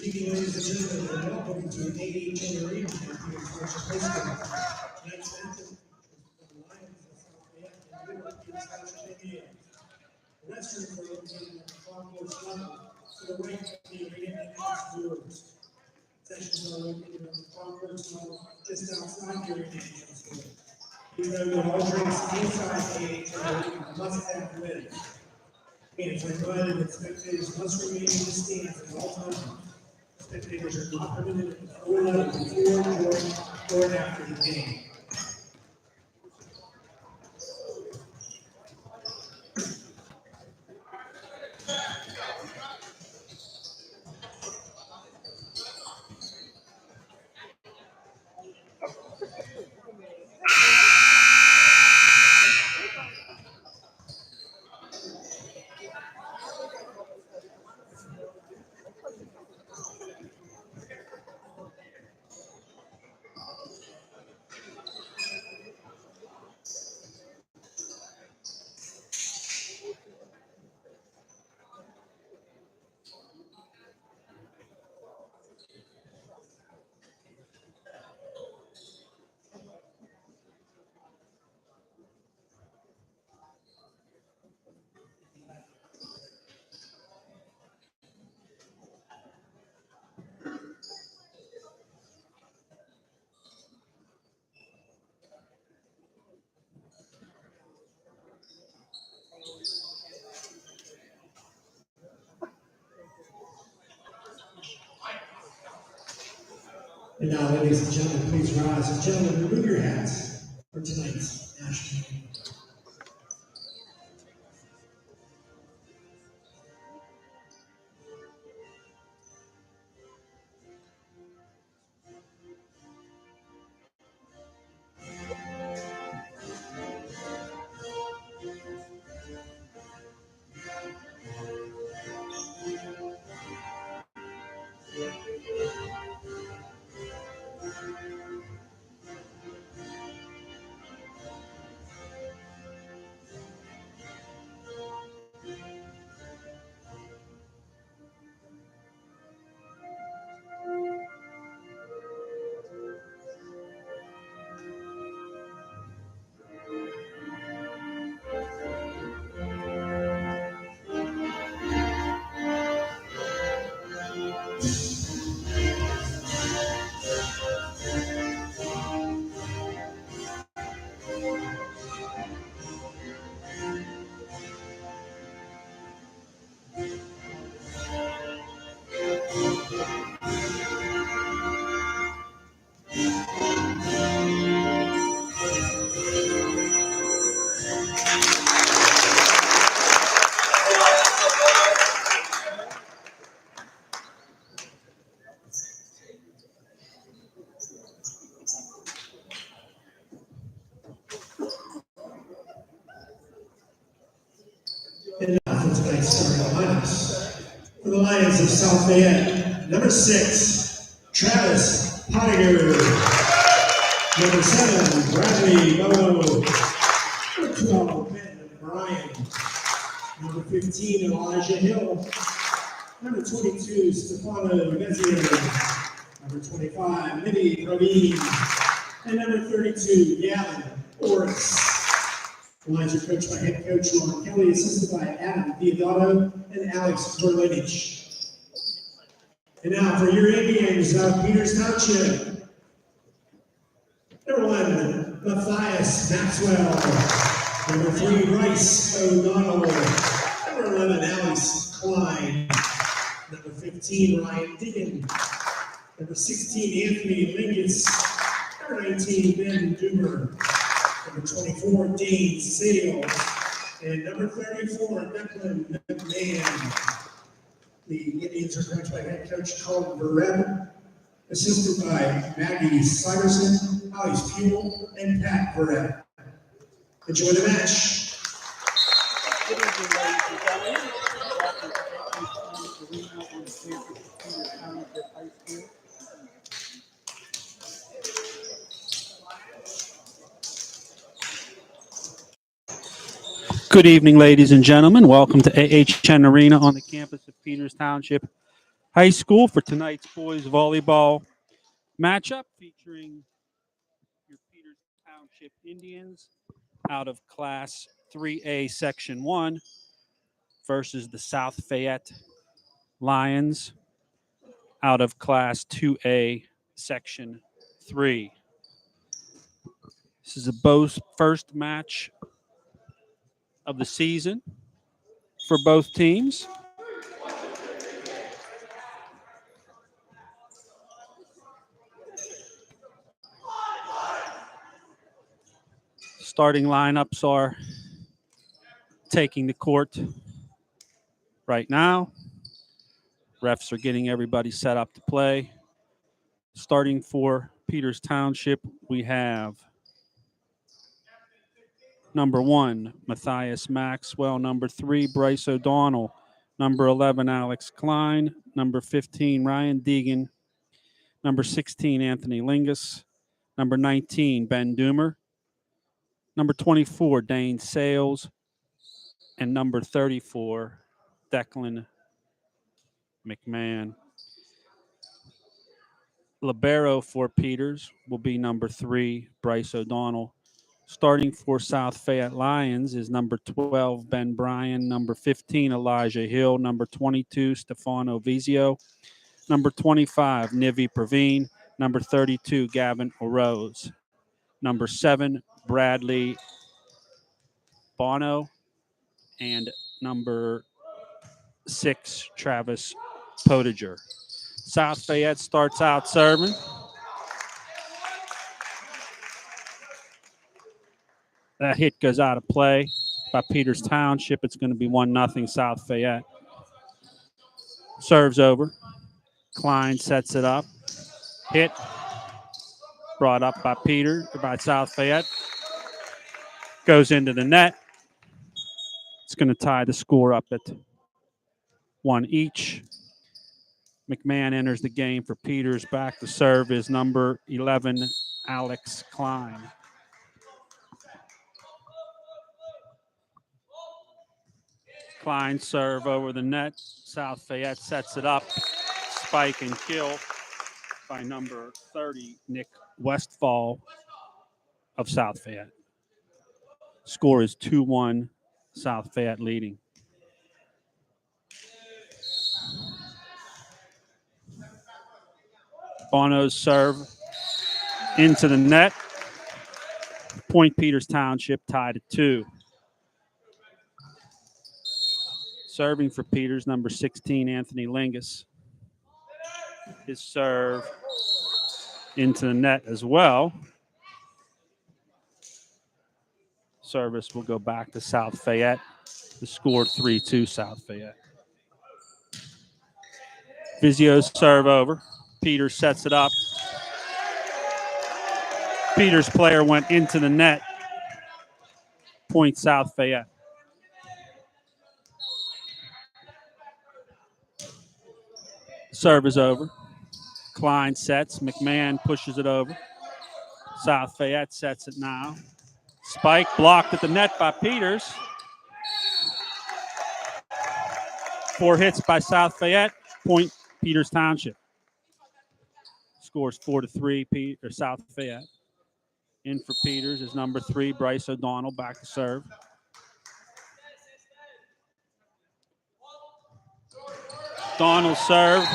evening, ladies and gentlemen, and welcome to the AHN Arena here at Township High School. Tonight's matchup is the Lions of South Fayette and the Township, Indiana. The restrooms are located at the concourse level to the right of the arena and next doors. Sessions are located on the concourse level just outside the arena entrance door. Please note that all drinks inside the AHN Arena must have lids. Fans are invited and spectators must remain in the stands at all times. Spectators are not permitted to throw level before, during, or after the game. And now, ladies and gentlemen, please rise. And gentlemen, remove your hats for tonight's national game. And now for tonight's starting lineups. For the Lions of South Fayette, number 6, Travis Pottinger. Number 7, Bradley Bowe. Number 12, Ben Bryan. Number 15, Elijah Hill. Number 22, Stefano Vezier. Number 25, Libby Praveen. And number 32, Gavin Orris. The Lions are coached by head coach Ron Kelly, assisted by Adam Theodato and Alex Berlinich. And now for your Indians of Peters Township. Number 1, Matthias Maxwell. Number 3, Bryce O'Donnell. Number 11, Alex Klein. Number 15, Ryan Deegan. Number 16, Anthony Lingus. Number 19, Ben Duber. Number 24, Dane Sale. And number 34, Declan McMahon. The Indians are coached by head coach Colin Vereb, assisted by Maggie Syverson, Alice Pule, and Pat Vereb. Enjoy the match. Good evening, ladies and gentlemen. Welcome to AHN Arena on the campus of Peters Township High School. Good evening, ladies and gentlemen. Welcome to AHN Arena on the campus of Peters Township High school for tonight's boys volleyball matchup featuring your Peters Township Indians out of Class 3A Section 1 versus the South Fayette Lions out of Class 2A Section 3. This is a both first match of the season for both teams. Starting lineups are taking the court right now. Refs are getting everybody set up to play. Starting for Peters Township, we have number 1, Matthias Maxwell. Number 3, Bryce O'Donnell. Number 11, Alex Klein. Number 15, Ryan Deegan. Number 16, Anthony Lingus. Number 19, Ben Doomer. Number 24, Dane Sales. And number 34, Declan McMahon. Libero for Peters will be number 3, Bryce O'Donnell. Starting for South Fayette Lions is number 12, Ben Bryan. Number 15, Elijah Hill. Number 22, Stefano Vizio. Number 25, Nivi Praveen. Number 32, Gavin O'Rose. Number 7, Bradley Bono. And number 6, Travis Potiger. South Fayette starts out serving. That hit goes out of play by Peters Township. It's going to be 1-0 South Fayette. Serves over. Klein sets it up. Hit. Brought up by South Fayette. Goes into the net. It's going to tie the score up at 1 each. McMahon enters the game for Peters. Back to serve is number 11, Alex Klein. Klein serve over the net. South Fayette sets it up. Spike and kill by number 30, Nick Westfall of South Fayette. Score is 2-1, South Fayette leading. Bono's serve into the net. Point Peters Township tied at 2. Serving for Peters, number 16, Anthony Lingus. His serve into the net as well. Service will go back to South Fayette. The score 3-2 South Fayette. Vizio's serve over. Peters sets it up. Peters player went into the net. Point South Fayette. Serve is over. Klein sets. McMahon pushes it over. South Fayette sets it now. Spike blocked at the net by Peters. 4 hits by South Fayette. Point Peters Township. Scores 4-3 South Fayette. In for Peters is number 3, Bryce O'Donnell, back to serve. O'Donnell serve.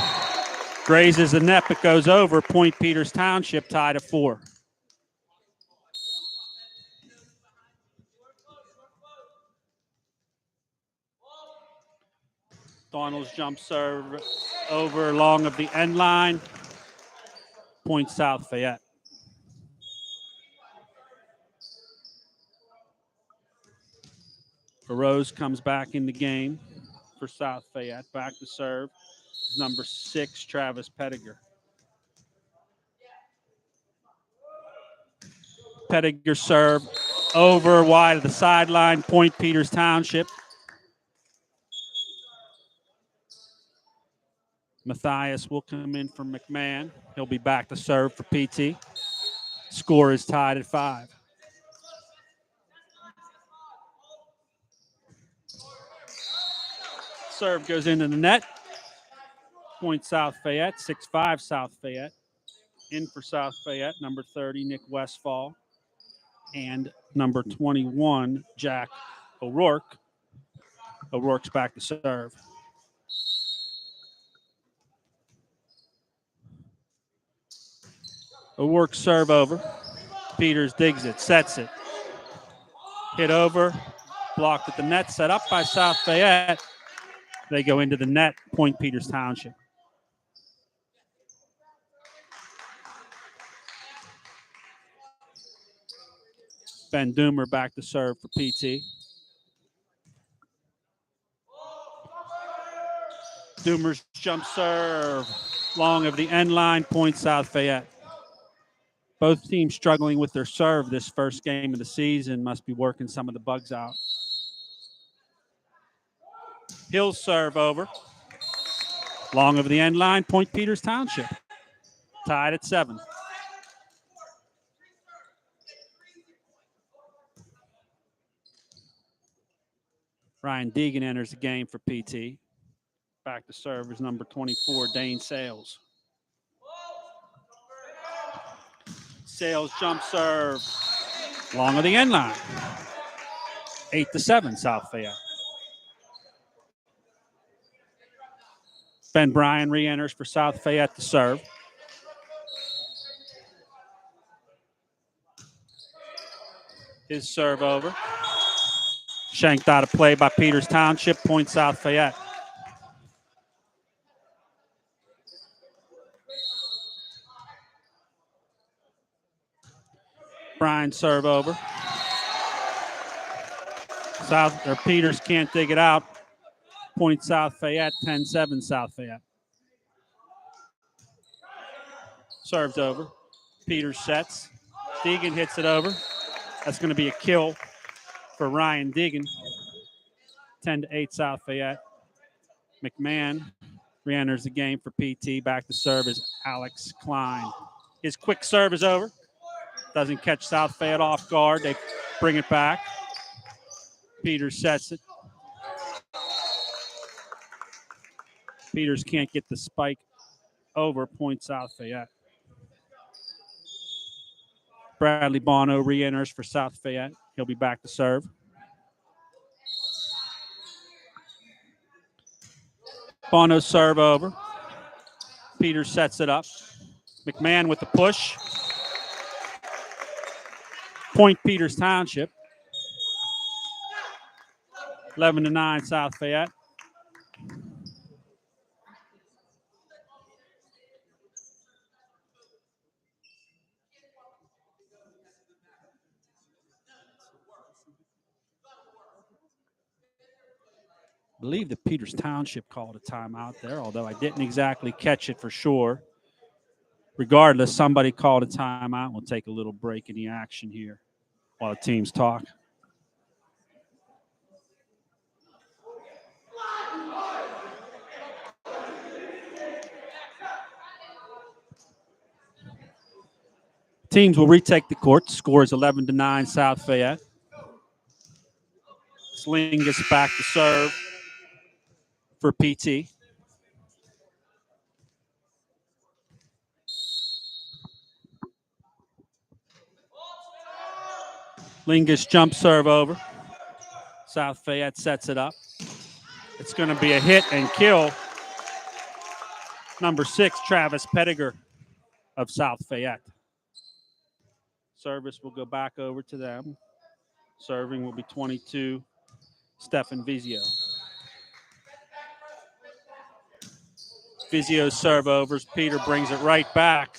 Grazes the net, but goes over. Point Peters Township tied at 4. O'Donnell's jump serve over long of the end line. Point South Fayette. Rose comes back in the game for South Fayette. Back to serve is number 6, Travis Pettiger. Pettiger serve over wide of the sideline. Point Peters Township. Matthias will come in for McMahon. He'll be back to serve for PT. Score is tied at 5. Serve goes into the net. Point South Fayette, 6'5" South Fayette. In for South Fayette, number 30, Nick Westfall. And number 21, Jack O'Rourke. O'Rourke's back to serve. O'Rourke serve over. Peters digs it, sets it. Hit over, blocked at the net, set up by South Fayette. They go into the net, point Peters Township. Ben Doomer back to serve for PT. Doomer's jump serve, long of the end line, point South Fayette. Both teams struggling with their serve this first game of the season. Must be working some of the bugs out. Hill's serve over. Long of the end line, point Peters Township. Tied at 7. Ryan Deegan enters the game for PT. Back to serve is number 24, Dane Sales. Sales jump serve. Long of the end line. 8-7, South Fayette. Ben Bryan re-enters for South Fayette to serve. His serve over. Shanked out of play by Peters Township, point South Fayette. Bryan serve over. Peters can't dig it out. Point South Fayette, 10-7 South Fayette. Serves over. Peters sets. Deegan hits it over. That's going to be a kill for Ryan Deegan. 10-8 South Fayette. McMahon re-enters the game for PT. Back to serve is Alex Klein. His quick serve is over. Doesn't catch South Fayette off guard. They bring it back. Peters sets it. Peters can't get the spike over, point South Fayette. Bradley Bono re-enters for South Fayette. He'll be back to serve. Bono serve over. Peters sets it up. McMahon with the push. Point Peters Township. 11-9 South Fayette. I believe the Peters Township called a timeout there, although I didn't exactly catch it for sure. Regardless, somebody called a timeout. We'll take a little break in the action here while the teams talk. Teams will retake the court. The score is 11-9 South Fayette. Sling gets back to serve for PT. Lingus jump serve over. South Fayette sets it up. It's going to be a hit and kill. Number 6, Travis Pettiger of South Fayette. Service will go back over to them. Serving will be 22, Stefan Vizio. Vizio's serve overs. Peter brings it right back.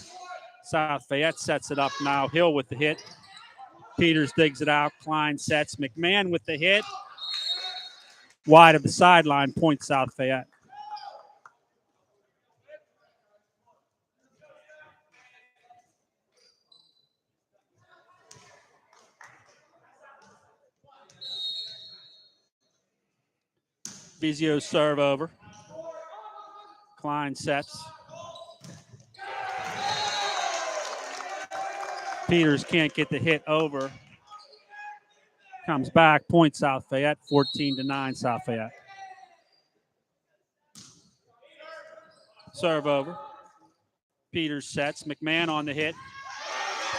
South Fayette sets it up now. Hill with the hit. Peters digs it out. Klein sets. McMahon with the hit. Wide of the sideline, point South Fayette. Vizio's serve over. Klein sets. Peters can't get the hit over. Comes back, point South Fayette, 14-9 South Fayette. Serve over. Peters sets. McMahon on the hit.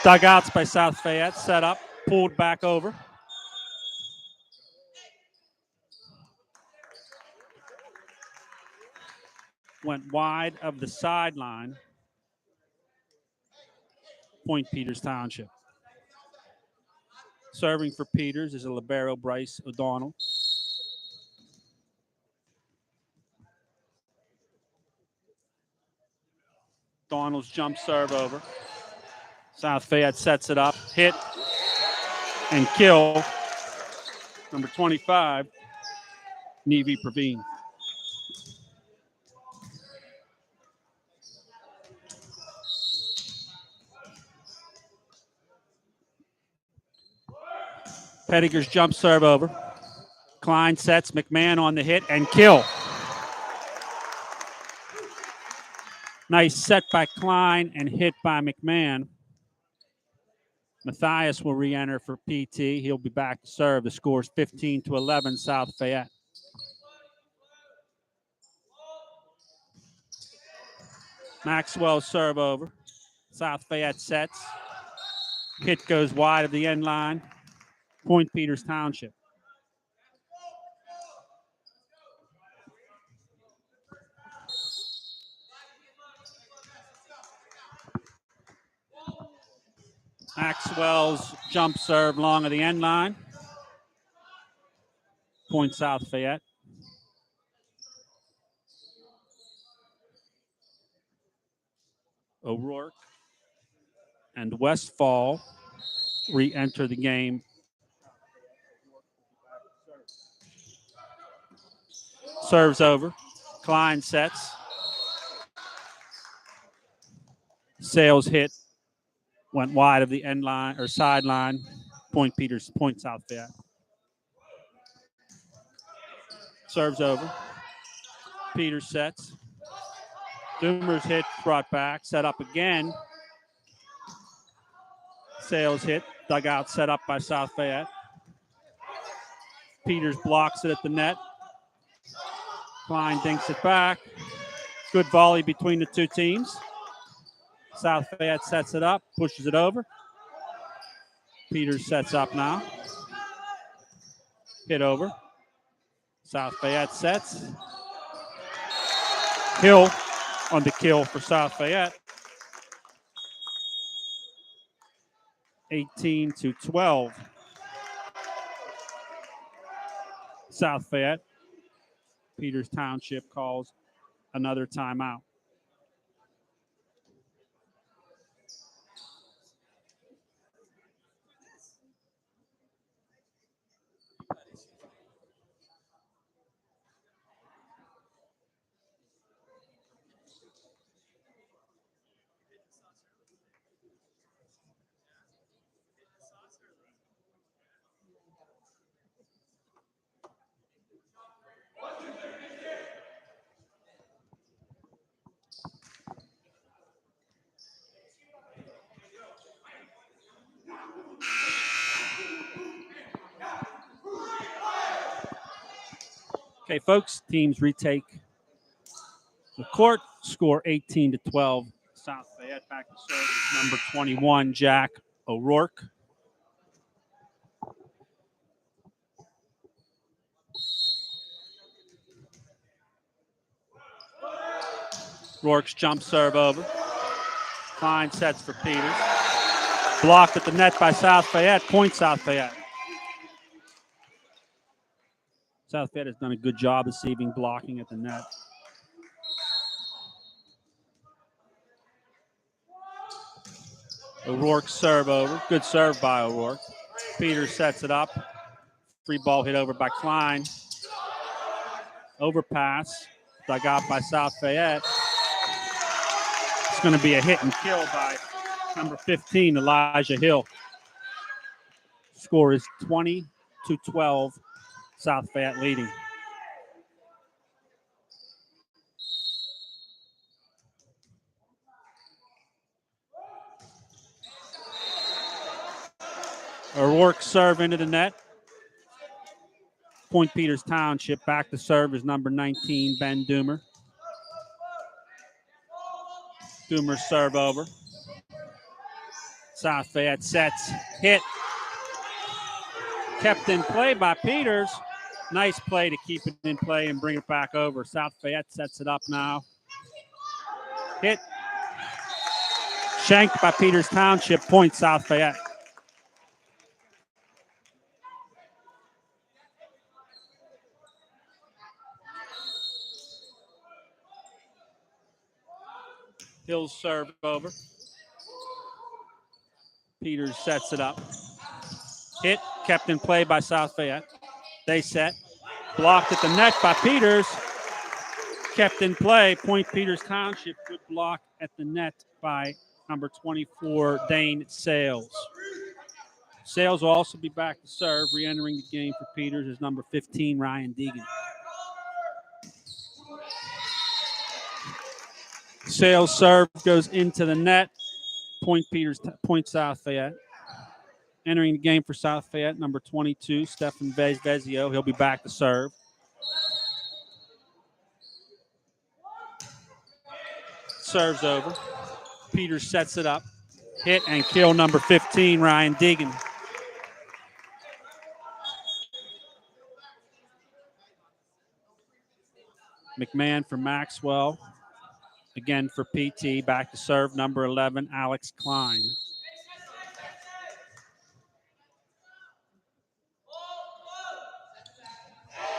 Dugouts by South Fayette. Set up. Pulled back over. Went wide of the sideline. Point Peters Township. Serving for Peters is a libero, Bryce O'Donnell. O'Donnell's jump serve over. South Fayette sets it up. Hit and kill. Number 25, Nevi Praveen. Pettiger's jump serve over. Klein sets. McMahon on the hit and kill. Nice set by Klein and hit by McMahon. Matthias will re-enter for PT. He'll be back to serve. The score is 15-11, South Fayette. Maxwell serve over. South Fayette sets. Hit goes wide of the end line. Point Peters Township. Maxwell's jump serve long of the end line. Point South Fayette. O'Rourke and Westfall re-enter the game. Serves over. Klein sets. Sales hit. Went wide of the end line or sideline. Point Peters, point South Fayette. Serves over. Peters sets. Doomer's hit, brought back, set up again. Sales hit, dugout set up by South Fayette. Peters blocks it at the net. Klein dinks it back. Good volley between the two teams. South Fayette sets it up, pushes it over. Peters sets up now. Hit over. South Fayette sets. Hill on the kill for South Fayette. 18-12. South Fayette. Peters Township calls another timeout. Okay, folks, teams retake the court. Score 18-12. South Fayette back to serve is number 21, Jack O'Rourke. Rourke's jump serve over. Klein sets for Peters. Blocked at the net by South Fayette. Point South Fayette. South Fayette has done a good job this evening blocking at the net. O'Rourke serve over. Good serve by O'Rourke. Peters sets it up. Free ball hit over by Klein. Overpass. Dug out by South Fayette. It's going to be a hit and kill by number 15, Elijah Hill. Score is 20-12. South Fayette leading. O'Rourke serve into the net. Point Peters Township back to serve is number 19, Ben Doomer. Doomer serve over. South Fayette sets, hit. Kept in play by Peters. Nice play to keep it in play and bring it back over. South Fayette sets it up now. Hit. Shanked by Peters Township. Point South Fayette. Hills serve over. Peters sets it up. Hit. Kept in play by South Fayette. They set. Blocked at the net by Peters. Kept in play. Point Peters Township. Good block at the net by number 24, Dane Sales. Sales will also be back to serve. Re-entering the game for Peters is number 15, Ryan Deegan. Sales serve goes into the net. Point South Fayette. Entering the game for South Fayette, number 22, Stefan Vezio. He'll be back to serve. Serves over. Peters sets it up. Hit and kill number 15, Ryan Deegan. McMahon for Maxwell. Again for PT. Back to serve, number 11, Alex Klein.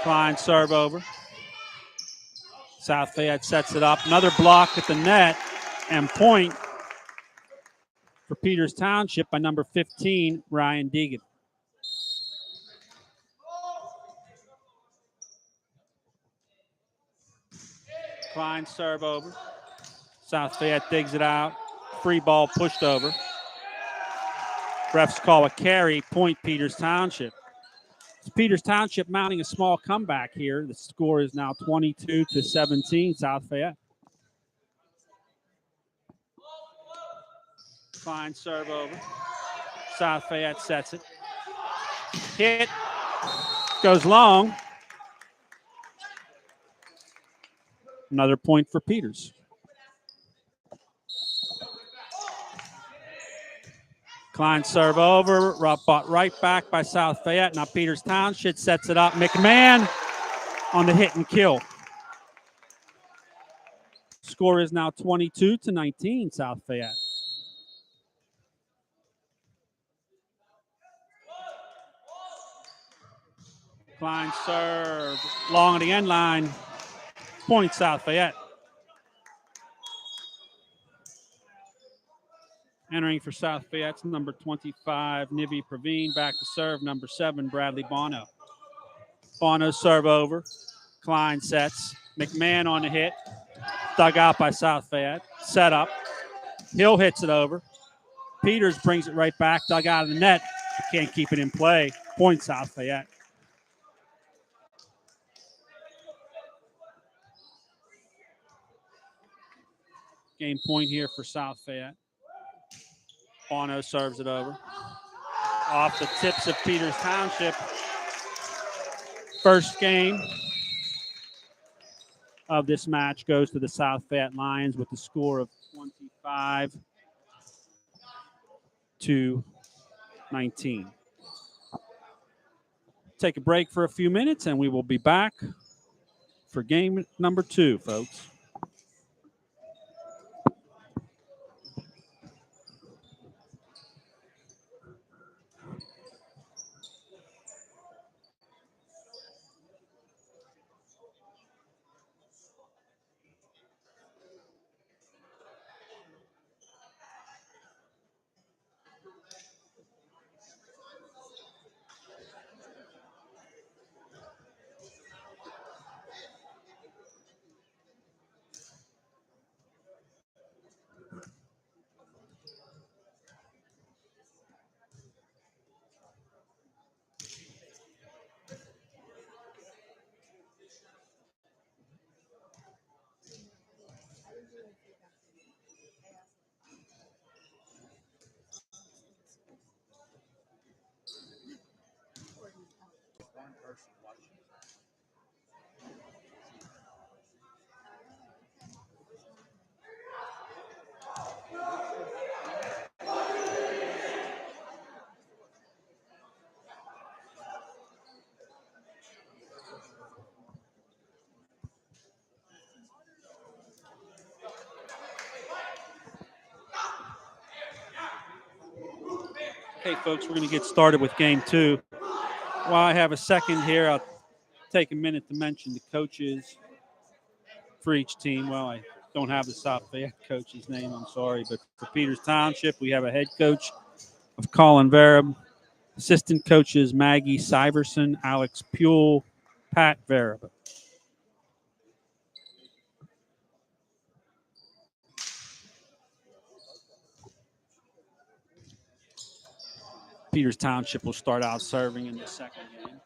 Klein serve over. South Fayette sets it up. Another block at the net and point for Peters Township by number 15, Ryan Deegan. Klein serve over. South Fayette digs it out. Free ball pushed over. Refs call a carry, point Peters Township. It's Peters Township mounting a small comeback here. The score is now 22-17, South Fayette. Klein serve over. South Fayette sets it. Hit. Goes long. Another point for Peters. Klein serve over. Bought right back by South Fayette. Now Peters Township sets it up. McMahon on the hit and kill. Score is now 22-19, South Fayette. Klein serve. Long at the end line. Point South Fayette. Entering for South Fayette's number 25, Nivi Praveen. Back to serve, number 7, Bradley Bono. Bono serve over. Klein sets. McMahon on the hit. Dug out by South Fayette. Set up. Hill hits it over. Peters brings it right back. Dug out of the net. Can't keep it in play. Point South Fayette. Game point here for South Fayette. Bono serves it over. Off the tips of Peters Township. First game of this match goes to the South Fayette Lions with the score of 25-19. Take a break for a few minutes and we will be back for game number 2, folks. Okay, folks, we're going to get started with game two. While I have a second here, I'll take a minute to mention the coaches for each team. Well, I don't have the South Fayette coach's name, I'm sorry, but for Peters Township, we have a head coach of Colin Vereb, assistant coaches Maggie Syverson, Alex Puel, Pat Vereb. Peters Township will start out serving in the second game.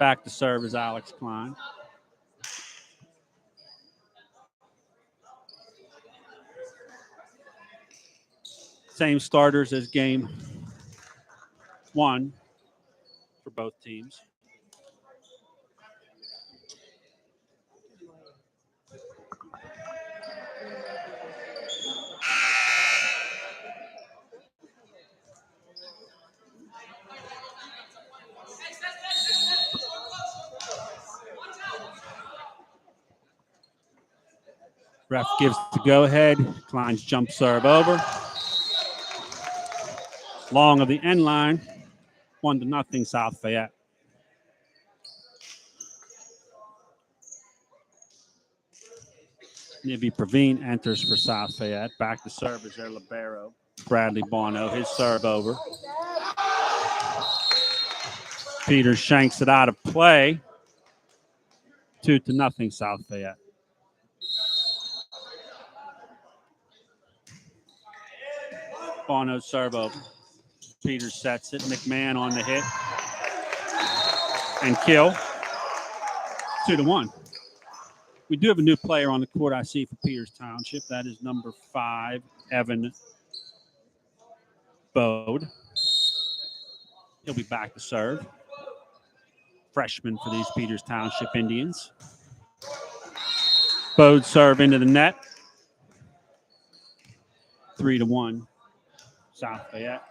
Back to serve is Alex Klein. Same starters as game one for both teams. Ref gives the go-ahead. Klein's jump serve over. Long of the end line. 1-0 South Fayette. Nivi Praveen enters for South Fayette. Back to serve is their libero, Bradley Bono. His serve over. Peters shanks it out of play. 2-0 South Fayette. Bono's serve over. Peters sets it. McMahon on the hit. And kill. 2-1. We do have a new player on the court I see for Peters Township. That is number 5, Evan Bode. He'll be back to serve. Freshman for these Peters Township Indians. Bode serve into the net. 3-1 South Fayette.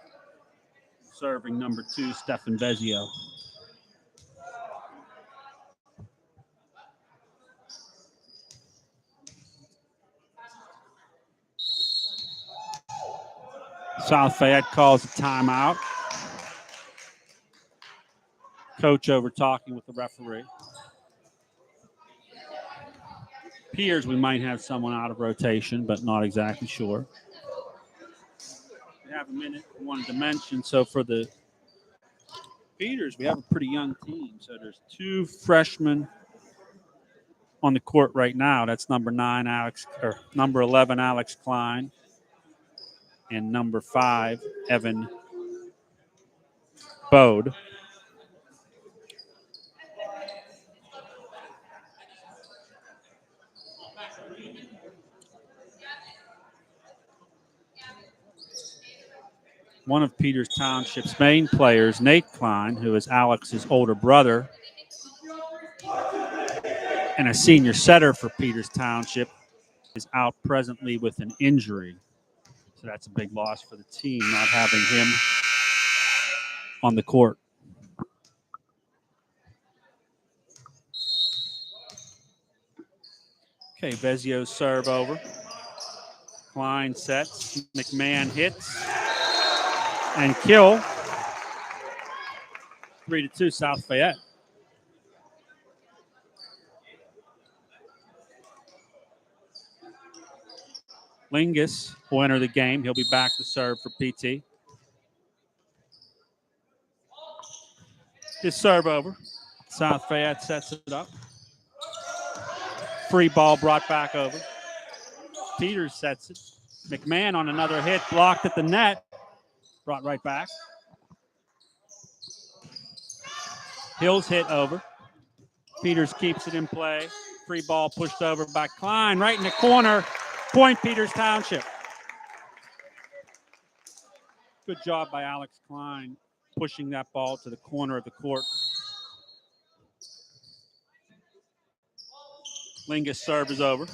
Serving number 2, Stefan Vezio. South Fayette calls a timeout. Coach over talking with the referee. Appears we might have someone out of rotation, but not exactly sure. We have a minute. I wanted to mention, so for the Peters, we have a pretty young team. So there's 2 freshmen on the court right now. That's number 11, Alex Klein, and number 5, Evan Bode. One of Peters Township's main players, Nate Klein, who is Alex's older brother and a senior setter for Peters Township, is out presently with an injury. So that's a big loss for the team, not having him on the court. Okay, Vezio's serve over. Klein sets. McMahon hits. And kill. 3-2 South Fayette. Lingus will enter the game. He'll be back to serve for PT. His serve over. South Fayette sets it up. Free ball brought back over. Peters sets it. McMahon on another hit, blocked at the net. Brought right back. Hill's hit over. Peters keeps it in play. Free ball pushed over by Klein. Right in the corner. Point Peters Township. Good job by Alex Klein pushing that ball to the corner of the court. Lingus serve is over.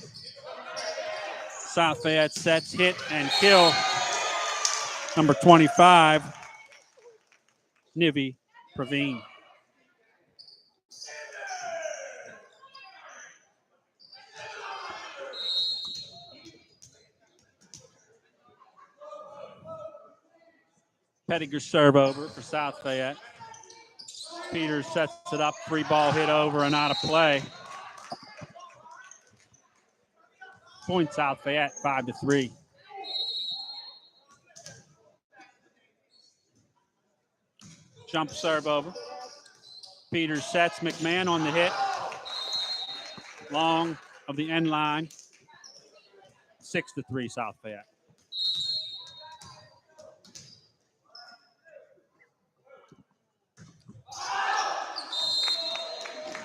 South Fayette sets, hit, and kill. Number 25, Nivi Praveen. Pettiger serve over for South Fayette. Peters sets it up, 3-ball hit over and out of play. Point South Fayette, 5-3. Jump serve over. Peters sets, McMahon on the hit. Long of the end line. 6-3 South Fayette.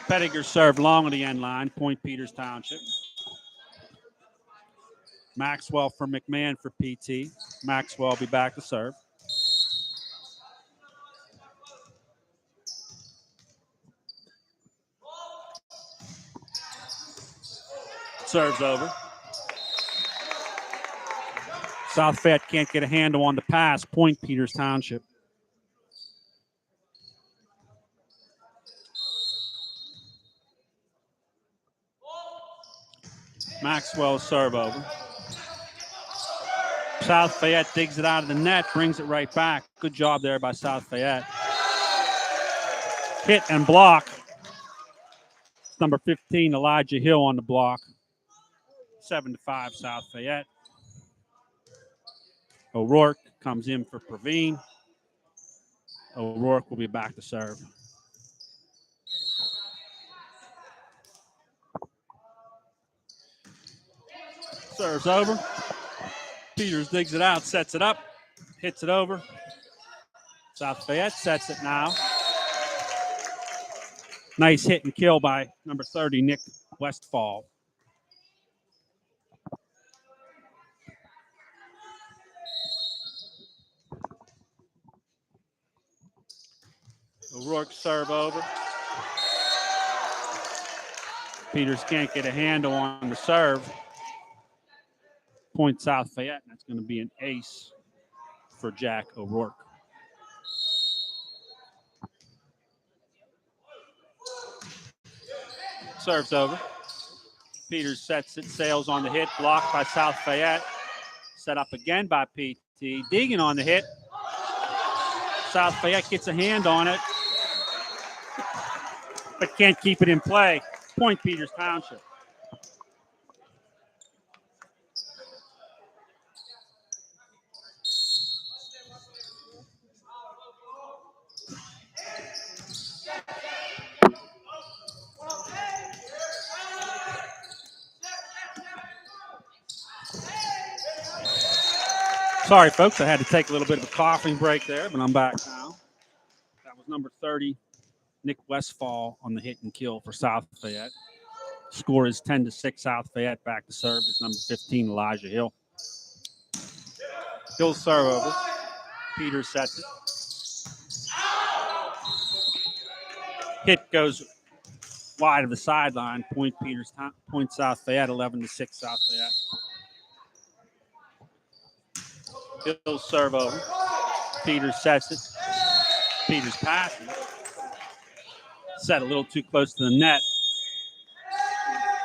Pettiger served long of the end line. Point Peters Township. Maxwell for McMahon for PT. Maxwell will be back to serve. Serves over. South Fayette can't get a handle on the pass. Point Peters Township. Maxwell serve over. South Fayette digs it out of the net, brings it right back. Good job there by South Fayette. Hit and block. It's number 15, Elijah Hill on the block. 7-5 South Fayette. O'Rourke comes in for Praveen. O'Rourke will be back to serve. Serves over. Peters digs it out, sets it up, hits it over. South Fayette sets it now. Nice hit and kill by number 30, Nick Westfall. O'Rourke serve over. Peters can't get a handle on the serve. Point South Fayette, and that's going to be an ace for Jack O'Rourke. Serves over. Peters sets it, sails on the hit, blocked by South Fayette. Set up again by PT. Deegan on the hit. South Fayette gets a hand on it, but can't keep it in play. Point Peters Township. Sorry, folks, I had to take a little bit of a coughing break there, but I'm back now. That was number 30, Nick Westfall on the hit and kill for South Fayette. Score is 10-6 South Fayette. Back to serve is number 15, Elijah Hill. Hill serve over. Peters sets it. Hit goes wide of the sideline. Point South Fayette, 11-6 South Fayette. Hill serve over. Peters sets it. Peters passes. Set a little too close to the net.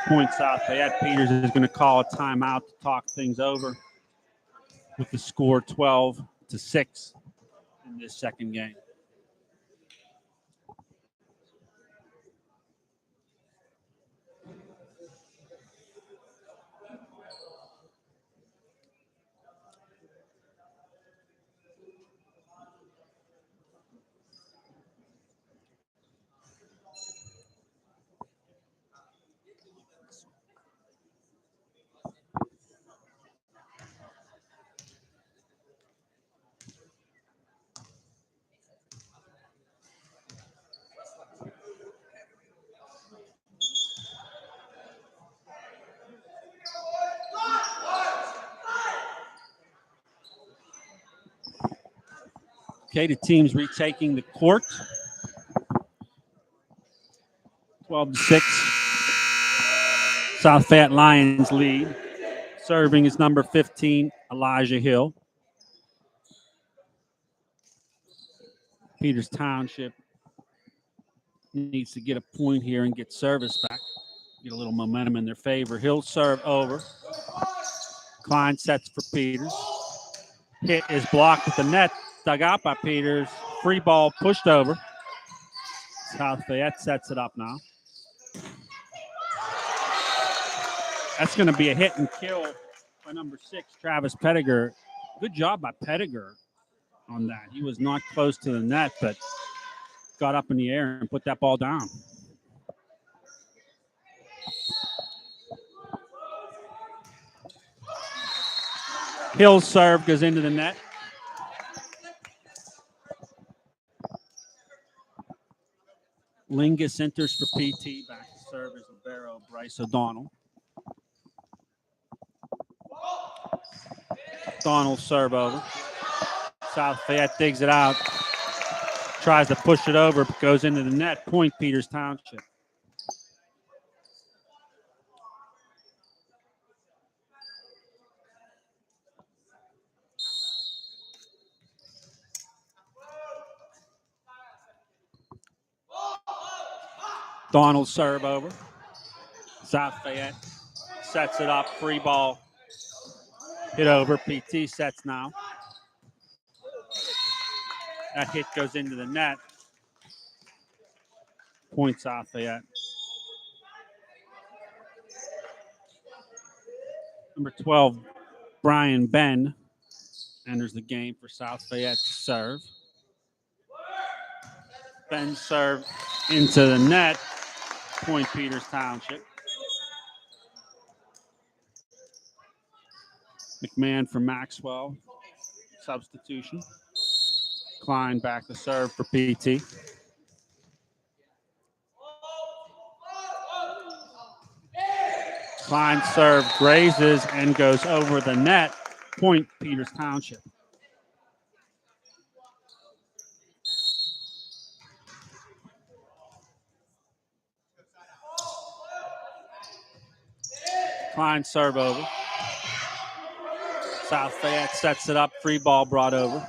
Point South Fayette. Peters is going to call a timeout to talk things over with the score 12-6 in this second game. Okay, the team's retaking the court. 12-6. South Fayette Lions lead. Serving is number 15, Elijah Hill. Peters Township needs to get a point here and get service back. Get a little momentum in their favor. Hill serve over. Klein sets for Peters. Hit is blocked at the net dug out by Peters. Free ball pushed over. South Fayette sets it up now. That's going to be a hit and kill by number 6, Travis Pettiger. Good job by Pettiger on that. He was not close to the net, but got up in the air and put that ball down. Hill's serve goes into the net. Lingus enters for PT. Back to serve is Libero, Bryce O'Donnell. O'Donnell serve over. South Fayette digs it out. Tries to push it over, but goes into the net. Point Peters Township. Donald serve over. South Fayette sets it up. Free ball. Hit over. PT sets now. That hit goes into the net. Point South Fayette. Number 12, Brian Ben enters the game for South Fayette to serve. Ben serve into the net. Point Peters Township. McMahon for Maxwell. Substitution. Klein back to serve for PT. Klein serve grazes and goes over the net. Point Peters Township. Klein serve over. South Fayette sets it up. Free ball brought over.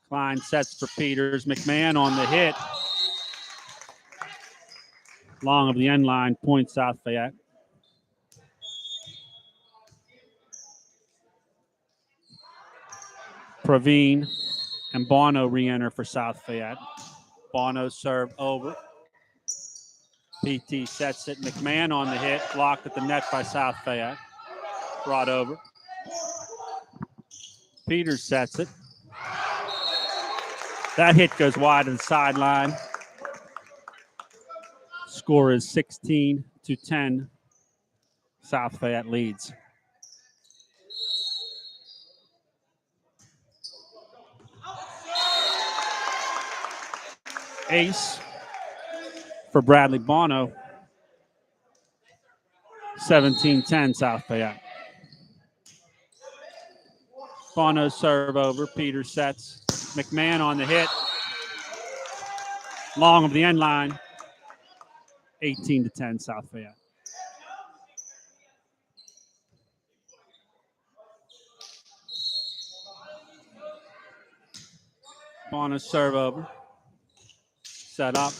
Klein sets for Peters. McMahon on the hit. Long of the end line. Point South Fayette. Praveen and Bono re-enter for South Fayette. Bono serve over. PT sets it. McMahon on the hit. Blocked at the net by South Fayette. Brought over. Peters sets it. That hit goes wide of the sideline. Score is 16-10. South Fayette leads. Ace for Bradley Bono. 17-10 South Fayette. Bono serve over. Peters sets. McMahon on the hit. Long of the end line. 18-10 South Fayette. Bono serve over. Set up.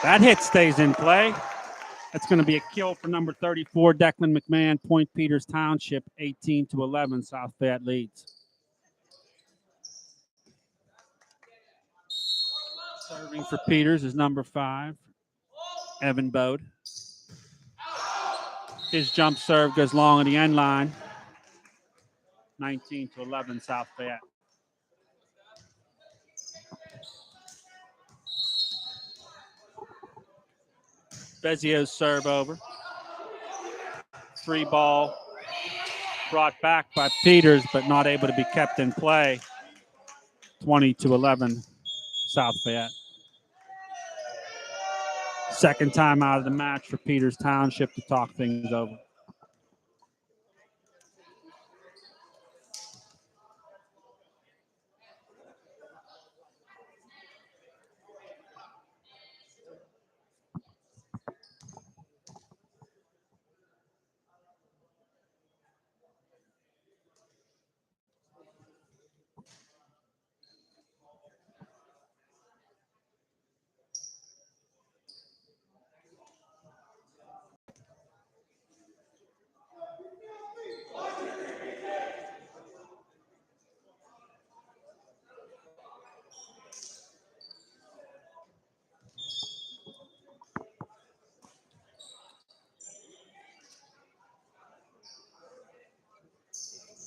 That hit stays in play. That's going to be a kill for number 34, Declan McMahon. Point Peters Township, 18-11. South Fayette leads. Serving for Peters is number 5, Evan Bode. His jump serve goes long on the end line. 19-11 South Fayette. Bezio's serve over. Free ball brought back by Peters, but not able to be kept in play. 20-11 South Fayette. Second time out of the match for Peters Township to talk things over.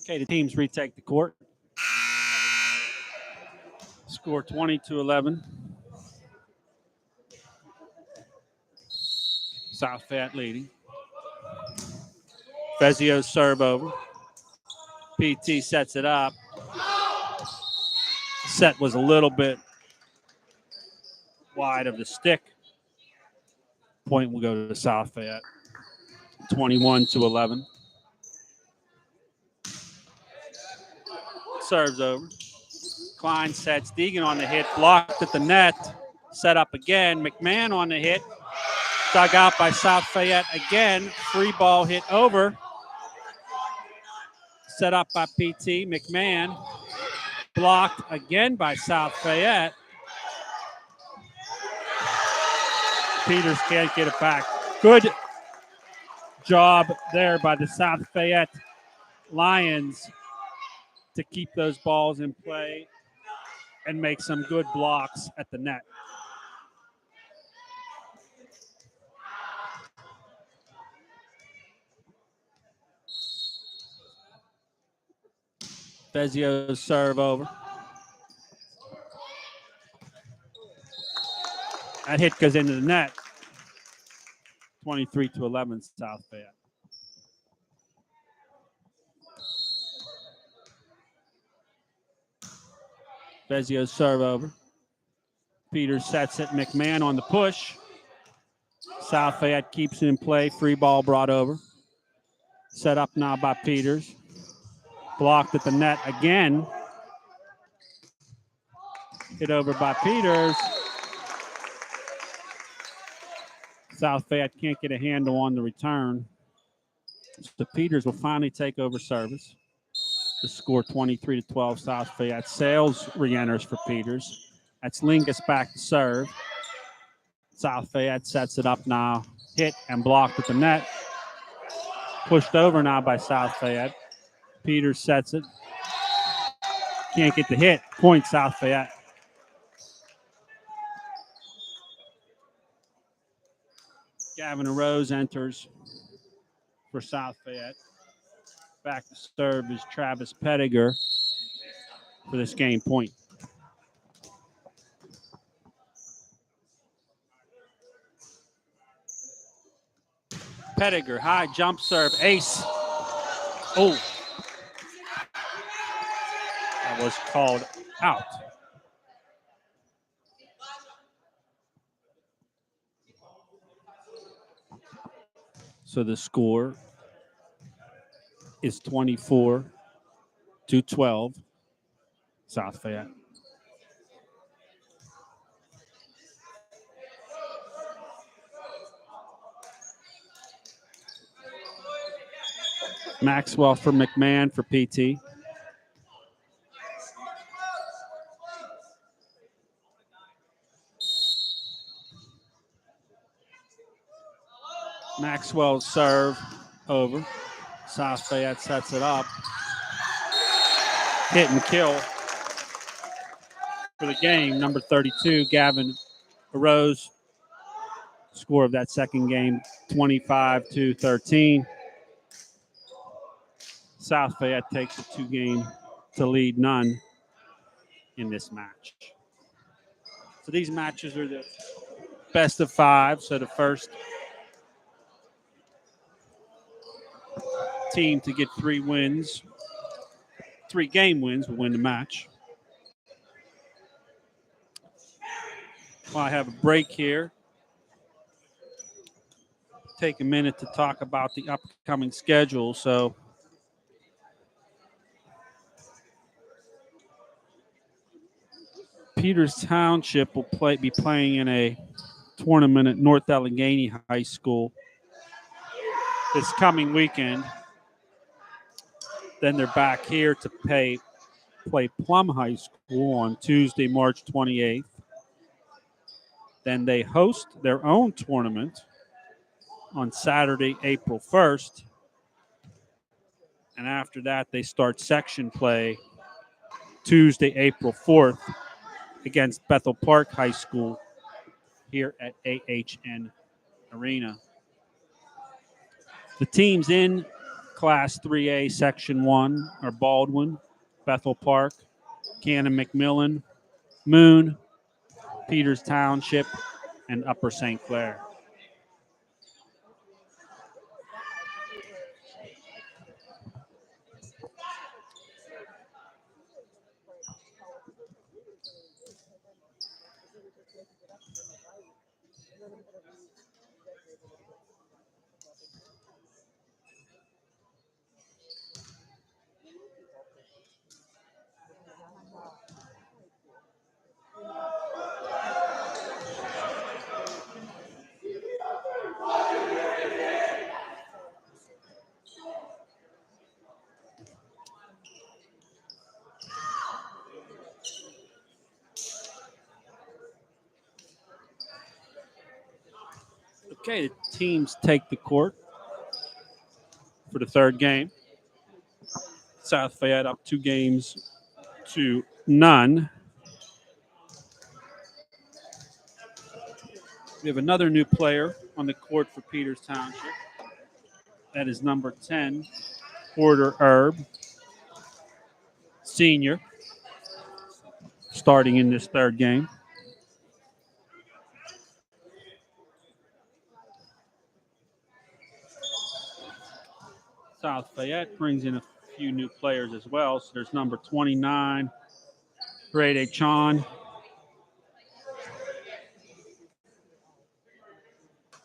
Okay, the teams retake the court. Score 20-11. South Fayette leading. Vezio's serve over. PT sets it up. Set was a little bit wide of the stick. Point will go to South Fayette. 21-11. Serves over. Klein sets. Deegan on the hit. Blocked at the net. Set up again. McMahon on the hit. Dug out by South Fayette again. Free ball hit over. Set up by PT. McMahon. Blocked again by South Fayette. Peters can't get it back. Good job there by the South Fayette Lions to keep those balls in play and make some good blocks at the net. Vezio's serve over. That hit goes into the net. 23-11 South Fayette. Vezio's serve over. Peters sets it. McMahon on the push. South Fayette keeps it in play. Free ball brought over. Set up now by Peters. Blocked at the net again. Hit over by Peters. South Fayette can't get a handle on the return. So Peters will finally take over service. The score 23-12 South Fayette. Sales re-enters for Peters. That's Lingus back to serve. South Fayette sets it up now. Hit and blocked at the net. Pushed over now by South Fayette. Peters sets it. Can't get the hit. Point South Fayette. Gavin Rose enters for South Fayette. Back to serve is Travis Pettiger for this game point. Pettiger, high jump serve, ace. Oh. That was called out. So the score is 24-12 South Fayette. Maxwell for McMahon for PT. Maxwell's serve over. South Fayette sets it up. Hit and kill for the game. Number 32, Gavin Rose. Score of that second game, 25-13. South Fayette takes a 2-game to lead none in this match. So these matches are the best of 5. So the first team to get 3 wins, 3-game wins, will win the match. Well, I have a break here. Take a minute to talk about the upcoming schedule. So Peters Township will be playing in a tournament at North Allegheny High School this coming weekend. Then they're back here to play Plum High School on Tuesday, March 28th. Then they host their own tournament on Saturday, April 1st. And after that, they start section play Tuesday, April 4th against Bethel Park High School here at AHN Arena. The teams in Class 3A, Section 1 are Baldwin, Bethel Park, Cannon McMillan, Moon, Peters Township, and Upper St. Clair. Okay, the teams take the court for the third game. South Fayette up 2 games to none. We have another new player on the court for Peters Township. That is number 10, Porter Erb, senior, starting in this third game. South Fayette brings in a few new players as well. So there's number 29, Grade Chon.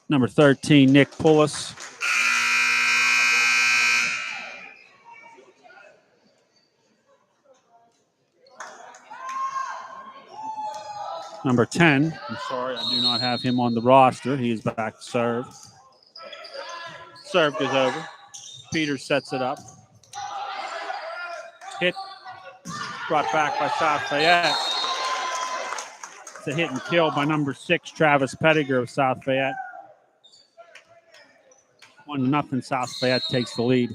Number 13, Nick Pullis. Number 10, I'm sorry, I do not have him on the roster. He is back to serve. Serve goes over. Peters sets it up. Hit brought back by South Fayette. It's a hit and kill by number 6, Travis Pettiger of South Fayette. 1-0, South Fayette takes the lead.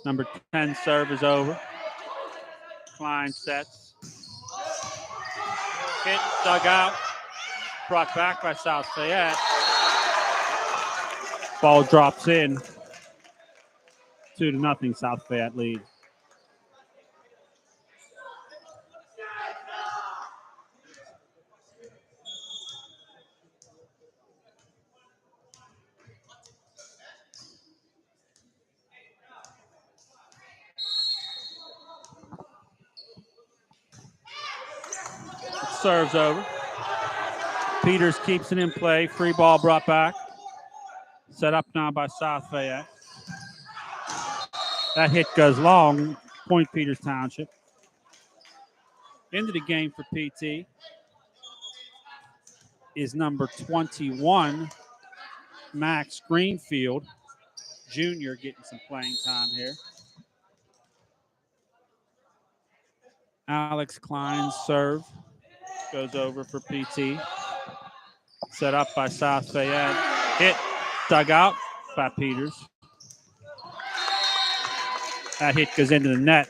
Number 10 serve is over. Klein sets. Hit, dug out. Brought back by South Fayette. Ball drops in. 2-0, South Fayette lead. Serves over. Peters keeps it in play. Free ball brought back. Set up now by South Fayette. That hit goes long. Point Peters Township. Into the game for PT is number 21, Max Greenfield, Jr., getting some playing time here. Alex Klein's serve goes over for PT. Set up by South Fayette. Hit, dug out by Peters. That hit goes into the net.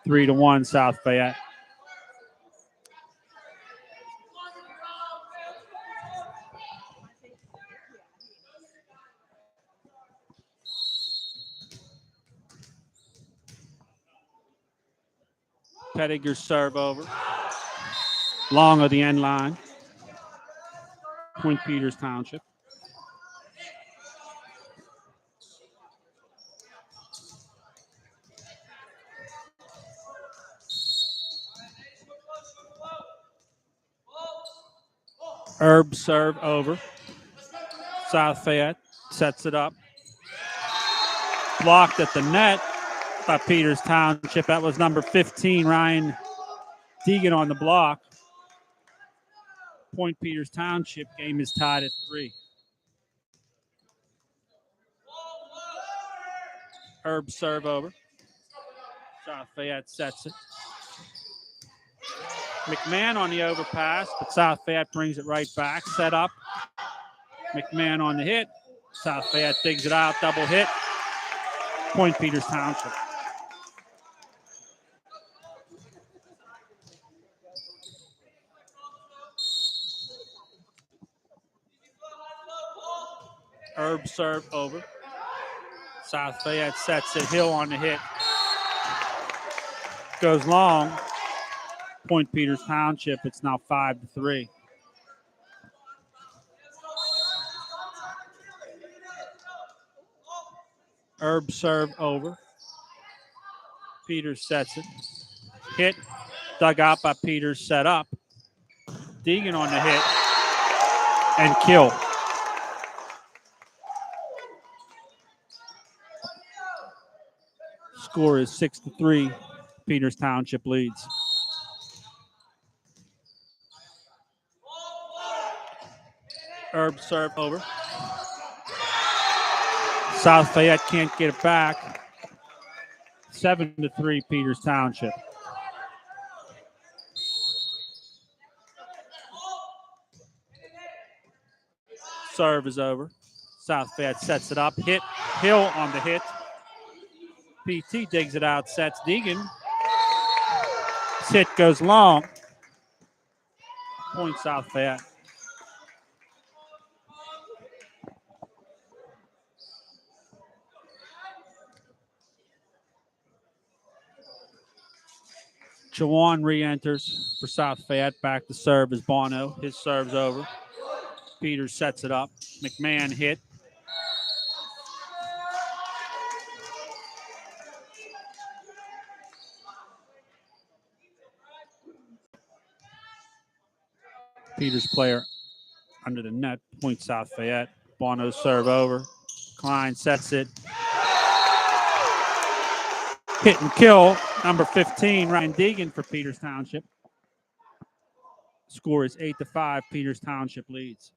3-1, South Fayette. Pettiger's serve over. Long of the end line. Point Peters Township. Herb serve over. South Fayette sets it up. Blocked at the net by Peters Township. That was number 15, Ryan Deegan on the block. Point Peters Township. Game is tied at 3. Herb serve over. South Fayette sets it. McMahon on the overpass, but South Fayette brings it right back. Set up. McMahon on the hit. South Fayette digs it out. Double hit. Point Peters Township. Herb serve over. South Fayette sets it. Hill on the hit. Goes long. Point Peters Township. It's now 5-3. Herb serve over. Peters sets it. Hit. Dug out by Peters. Set up. Deegan on the hit. And kill. Score is 6-3. Peters Township leads. Herb serve over. South Fayette can't get it back. 7-3 Peters Township. Serve is over. South Fayette sets it up. Hit. Hill on the hit. PT digs it out. Sets Deegan. Hit goes long. Point South Fayette. Jawan re-enters for South Fayette. Back to serve is Bono. His serve's over. Peters sets it up. McMahon hit. Peters player under the net. Point South Fayette. Bono serve over. Klein sets it. Hit and kill. Number 15, Ryan Deegan for Peters Township. Score is 8-5. Peters Township leads.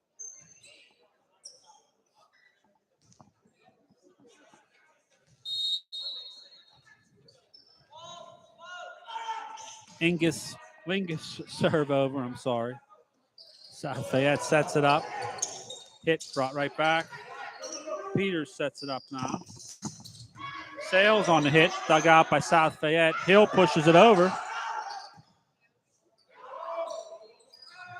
Lingus serve over. I'm sorry. South Fayette sets it up. Hit brought right back. Peters sets it up now. Sales on the hit. Dug out by South Fayette. Hill pushes it over.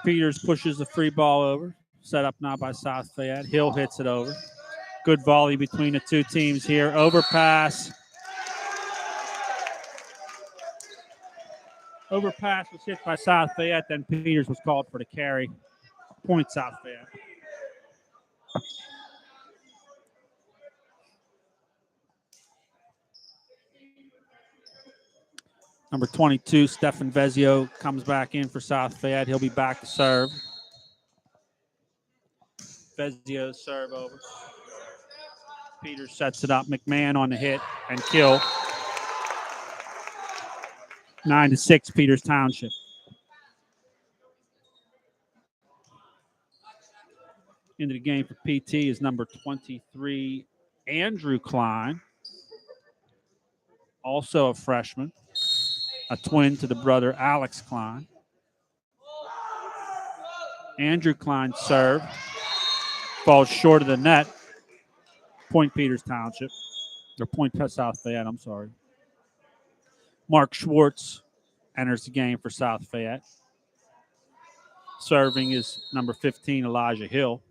Peters pushes the free ball over. Set up now by South Fayette. Hill hits it over. Good volley between the two teams here. Overpass. Overpass was hit by South Fayette. Then Peters was called for the carry. Point South Fayette. Number 22, Stefan Vezio, comes back in for South Fayette. He'll be back to serve. Vezio serve over. Peters sets it up. McMahon on the hit and kill. 9-6 Peters Township. Into the game for PT is number 23, Andrew Klein. Also a freshman. A twin to the brother Alex Klein. Andrew Klein serve. Falls short of the net. Point Peters Township. Or Point South Fayette, I'm sorry. Mark Schwartz enters the game for South Fayette. Serving is number 15, Elijah Hill.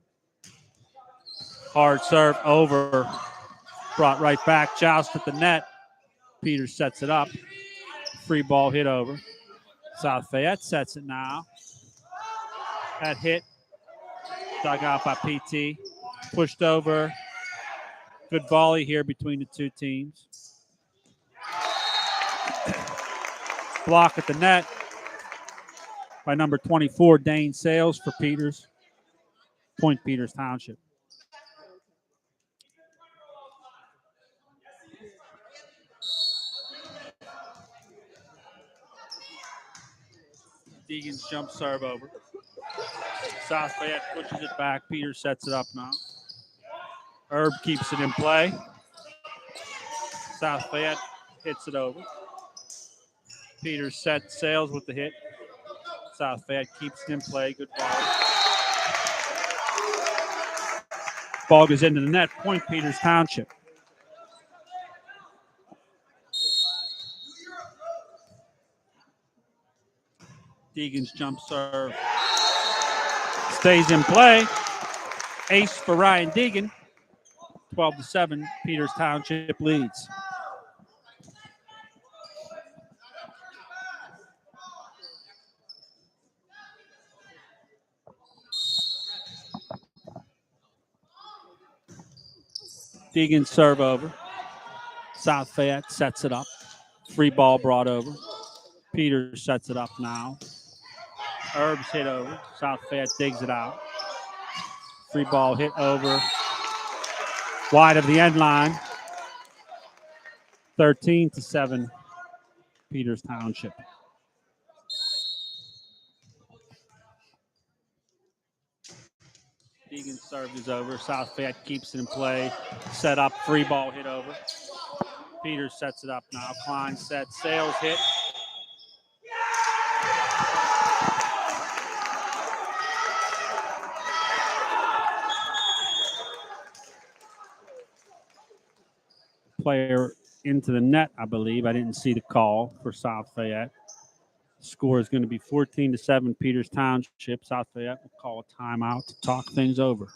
Hard serve over. Brought right back. Joust at the net. Peters sets it up. Free ball hit over. South Fayette sets it now. That hit. Dug out by PT. Pushed over. Good volley here between the two teams. Block at the net by number 24, Dane Sales for Peters. Point Peters Township. Deegan's jump serve over. South Fayette pushes it back. Peters sets it up now. Herb keeps it in play. South Fayette hits it over. Peters sets Sales with the hit. South Fayette keeps it in play. Good ball. Ball goes into the net. Point Peters Township. Deegan's jump serve stays in play. Ace for Ryan Deegan. 12-7, Peters Township leads. Deegan serve over. South Fayette sets it up. Free ball brought over. Peters sets it up now. Herbs hit over. South Fayette digs it out. Free ball hit over. Wide of the end line. 13-7, Peters Township. Deegan's serve is over. South Fayette keeps it in play. Set up. Free ball hit over. Peters sets it up now. Klein sets. Sales hit. Player into the net, I believe. I didn't see the call for South Fayette. Score is going to be 14-7, Peters Township. South Fayette will call a timeout to talk things over.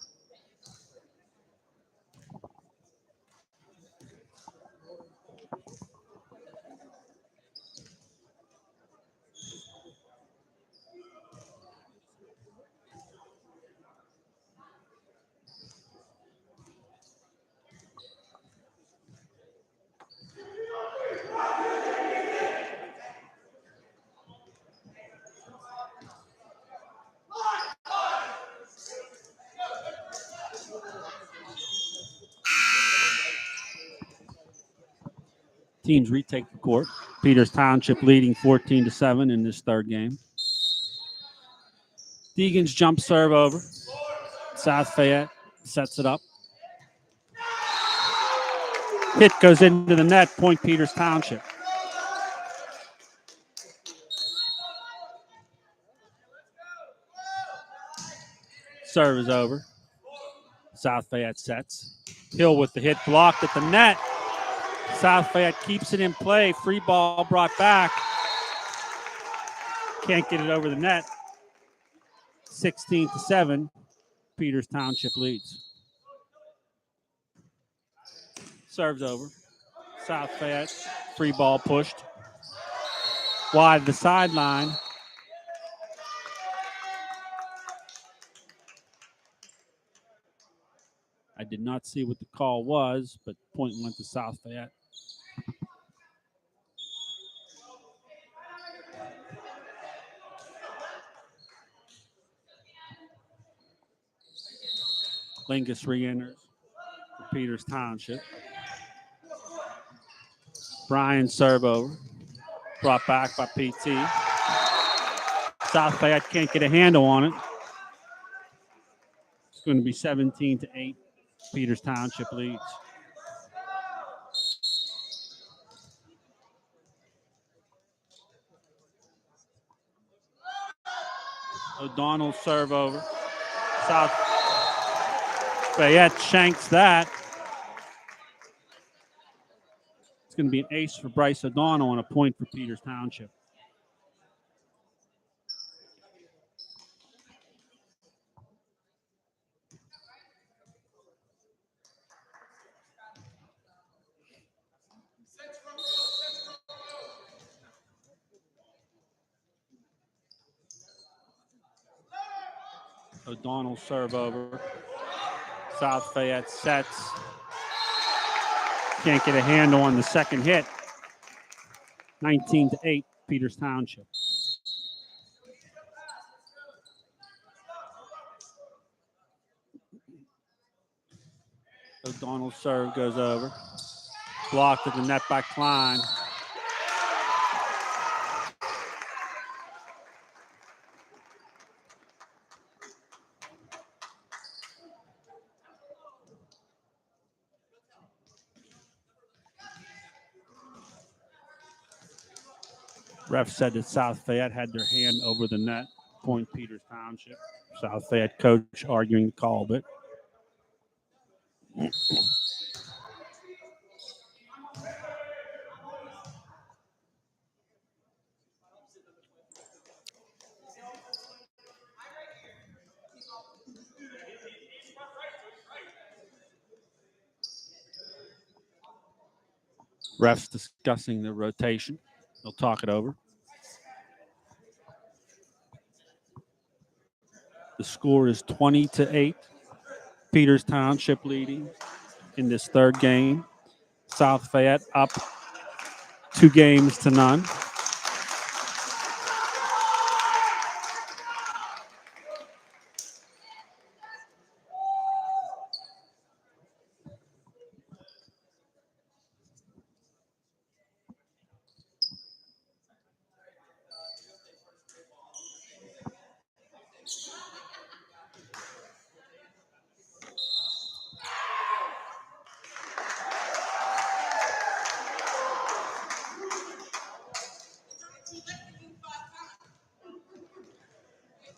Teams retake the court. Peters Township leading 14-7 in this third game. Deegan's jump serve over. South Fayette sets it up. Hit goes into the net. Point Peters Township. Serve is over. South Fayette sets. Hill with the hit, blocked at the net. South Fayette keeps it in play. Free ball brought back. Can't get it over the net. 16-7, Peters Township leads. Serves over. South Fayette, free ball pushed. Wide of the sideline. I did not see what the call was, but point went to South Fayette. Lingus re-enters for Peters Township. Brian serve over. Brought back by PT. South Fayette can't get a handle on it. It's going to be 17-8. Peters Township leads. O'Donnell serve over. South Fayette shanks that. It's going to be an ace for Bryce O'Donnell and a point for Peters Township. O'Donnell serve over. South Fayette sets. Can't get a handle on the second hit. 19-8, Peters Township. O'Donnell's serve goes over. Blocked at the net by Klein. Ref said that South Fayette had their hand over the net. Point Peters Township. South Fayette coach arguing the call, but Refs discussing the rotation. They'll talk it over. The score is 20-8. Peters Township leading in this third game. South Fayette up 2-0.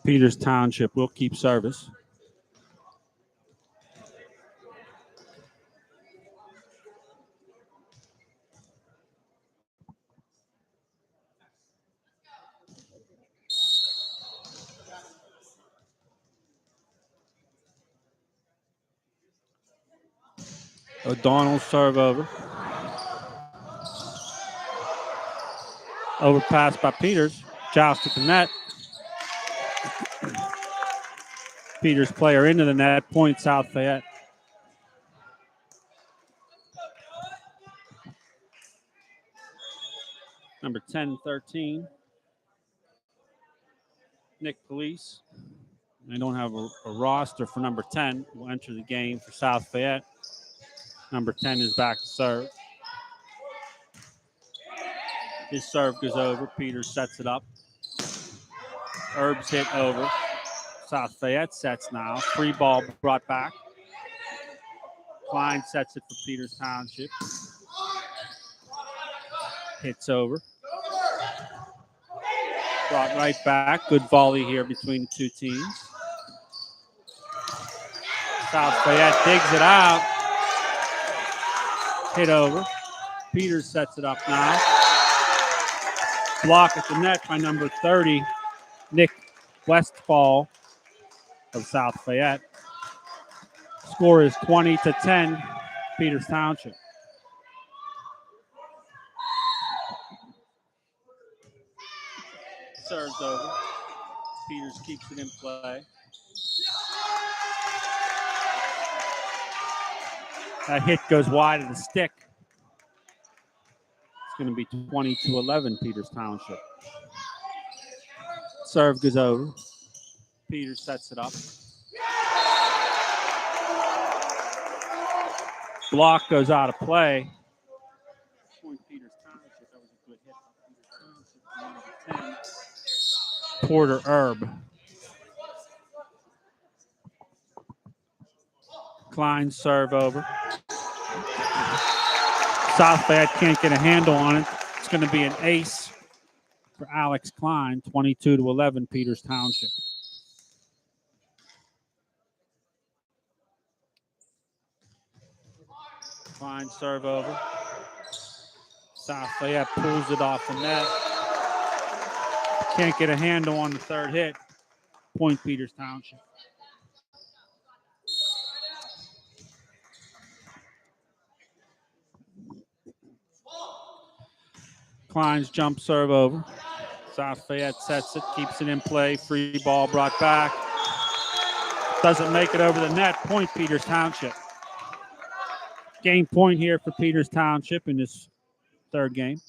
Peters Township will keep service. O'Donnell serve over. Overpass by Peters. Joust at the net. Peters player into the net. Point South Fayette. Number 10 and 13. Nick Police. They don't have a roster for number 10. Will enter the game for South Fayette. Number 10 is back to serve. His serve goes over. Peters sets it up. Herb's hit over. South Fayette sets now. Free ball brought back. Klein sets it for Peters Township. Hits over. Brought right back. Good volley here between the two teams. South Fayette digs it out. Hit over. Peters sets it up now. Block at the net by number 30, Nick Westfall of South Fayette. Score is 20-10, Peters Township. Serves over. Peters keeps it in play. That hit goes wide of the stick. It's going to be 20-11, Peters Township. Serve goes over. Peters sets it up. Block goes out of play. Point Peters Township. That was a good hit by Peters Township. 10. Porter Herb. Klein serve over. South Fayette can't get a handle on it. It's going to be an ace for Alex Klein. 22-11, Peters Township. Klein serve over. South Fayette pulls it off the net. Can't get a handle on the third hit. Point Peters Township. Klein's jump serve over. South Fayette sets it, keeps it in play. Free ball brought back. Doesn't make it over the net. Point Peters Township. Game point here for Peters Township in this third game.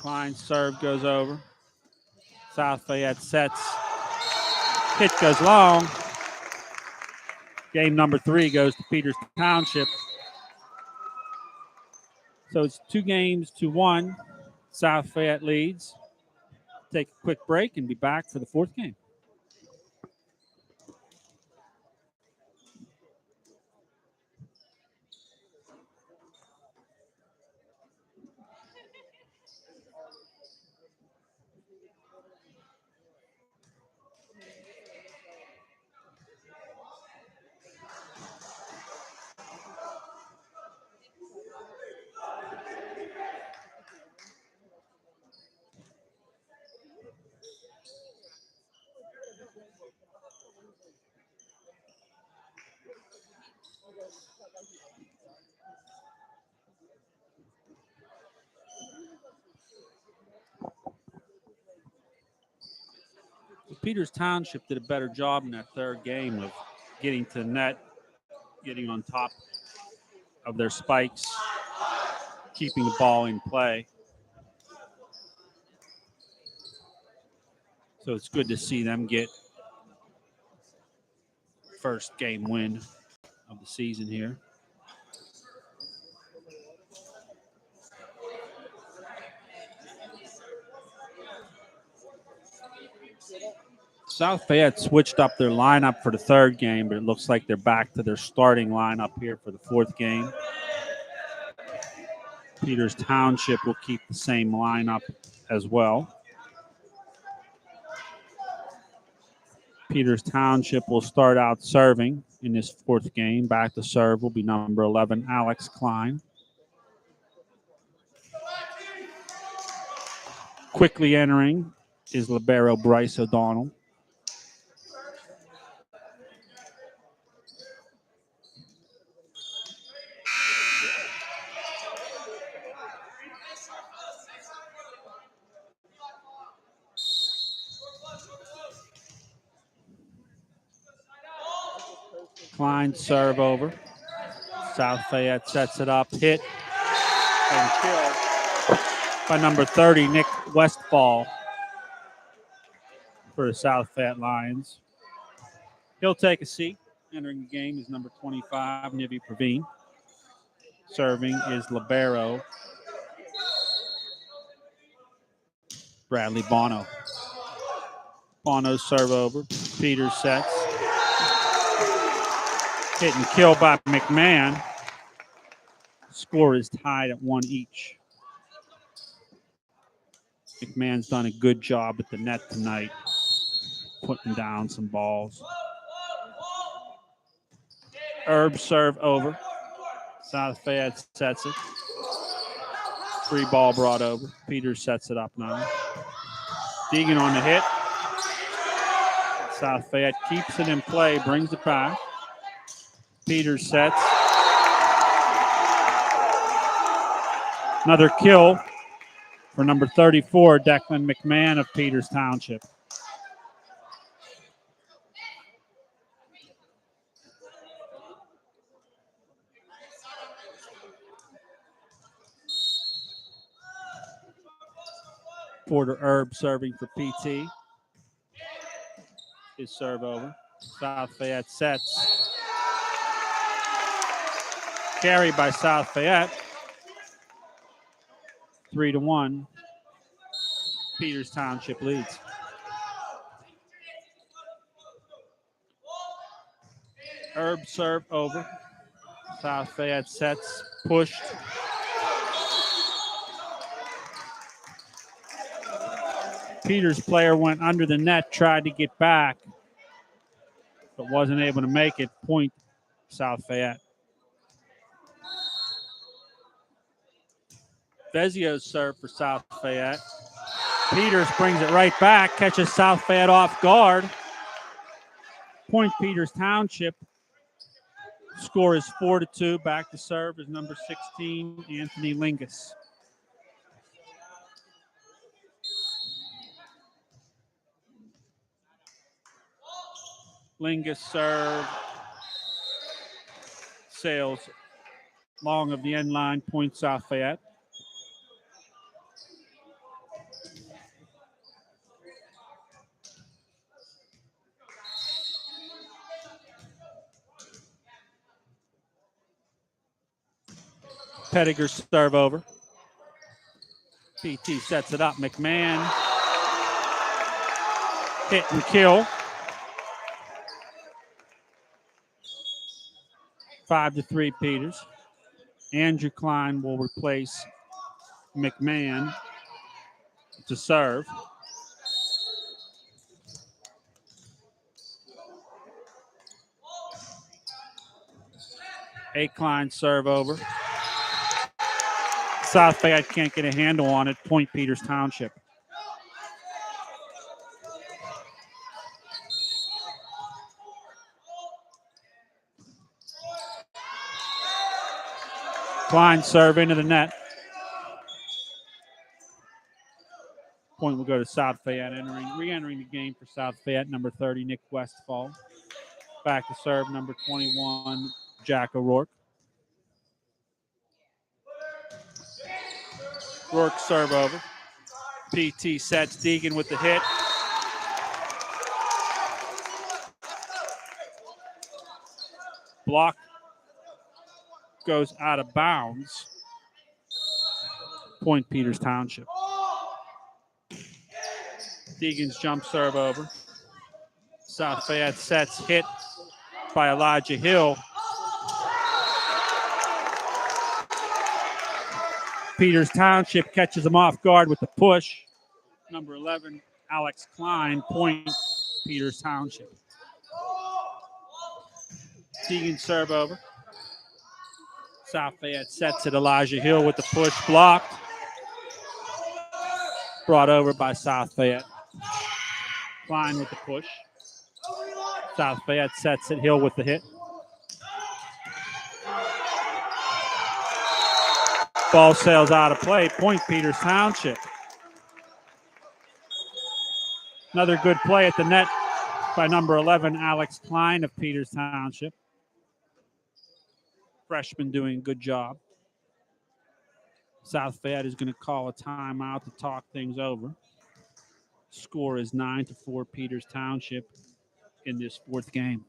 Klein's serve goes over. South Fayette sets. Hit goes long. Game number 3 goes to Peters Township. So it's 2-1. South Fayette leads. Take a quick break and be back for the fourth game. Peters Township did a better job in that third game of getting to the net, getting on top of their spikes, keeping the ball in play. So it's good to see them get first game win of the season here. South Fayette switched up their lineup for the third game, but it looks like they're back to their starting lineup here for the fourth game. Peters Township will keep the same lineup as well. Peters Township will start out serving in this fourth game. Back to serve will be number 11, Alex Klein. Quickly entering is libero Bryce O'Donnell. Klein serve over. South Fayette sets it up, hit, and kill by number 30, Nick Westfall for the South Fayette Lions. He'll take a seat. Entering the game is number 25, Nivi Praveen. Serving is libero Bradley Bono. Bono's serve over. Peters sets. Hit and kill by McMahon. Score is tied at 1 each. McMahon's done a good job at the net tonight, putting down some balls. Herb serve over. South Fayette sets it. Free ball brought over. Peters sets it up now. Deegan on the hit. South Fayette keeps it in play, brings it back. Peters sets. Another kill for number 34, Declan McMahon of Peters Township. Porter Herb serving for PT. His serve over. South Fayette sets. Carry by South Fayette. 3-1. Peters Township leads. Herb serve over. South Fayette sets. Pushed. Peters player went under the net, tried to get back, but wasn't able to make it. Point South Fayette. Vezio's serve for South Fayette. Peters brings it right back, catches South Fayette off guard. Point Peters Township. Score is 4-2. Back to serve is number 16, Anthony Lingus. Lingus serve. Sails long of the end line, point South Fayette. Pettiger serve over. PT sets it up. McMahon. Hit and kill. 5-3 Peters. Andrew Klein will replace McMahon to serve. A Klein serve over. South Fayette can't get a handle on it. Point Peters Township. Klein serve into the net. Point will go to South Fayette. Re-entering the game for South Fayette, number 30, Nick Westfall. Back to serve, number 21, Jack O'Rourke. Rourke serve over. PT sets Deegan with the hit. Block goes out of bounds. Point Peters Township. Deegan's jump serve over. South Fayette sets hit by Elijah Hill. Peters Township catches him off guard with the push. Number 11, Alex Klein, point Peters Township. Deegan serve over. South Fayette sets it. Elijah Hill with the push, blocked. Brought over by South Fayette. Klein with the push. South Fayette sets it. Hill with the hit. Ball sails out of play. Point Peters Township. Another good play at the net by number 11, Alex Klein of Peters Township. Freshman doing a good job. South Fayette is going to call a timeout to talk things over. Score is 9-4 Peters Township in this fourth game.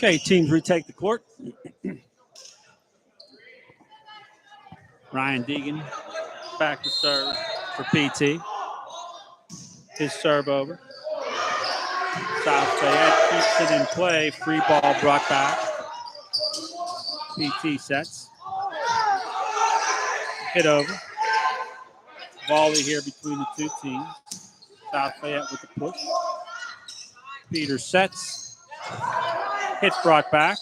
Okay, teams retake the court. Ryan Deegan back to serve for PT. His serve over. South Fayette keeps it in play. Free ball brought back. PT sets. Hit over. Volley here between the two teams. South Fayette with the push. Peters sets. Hit brought back.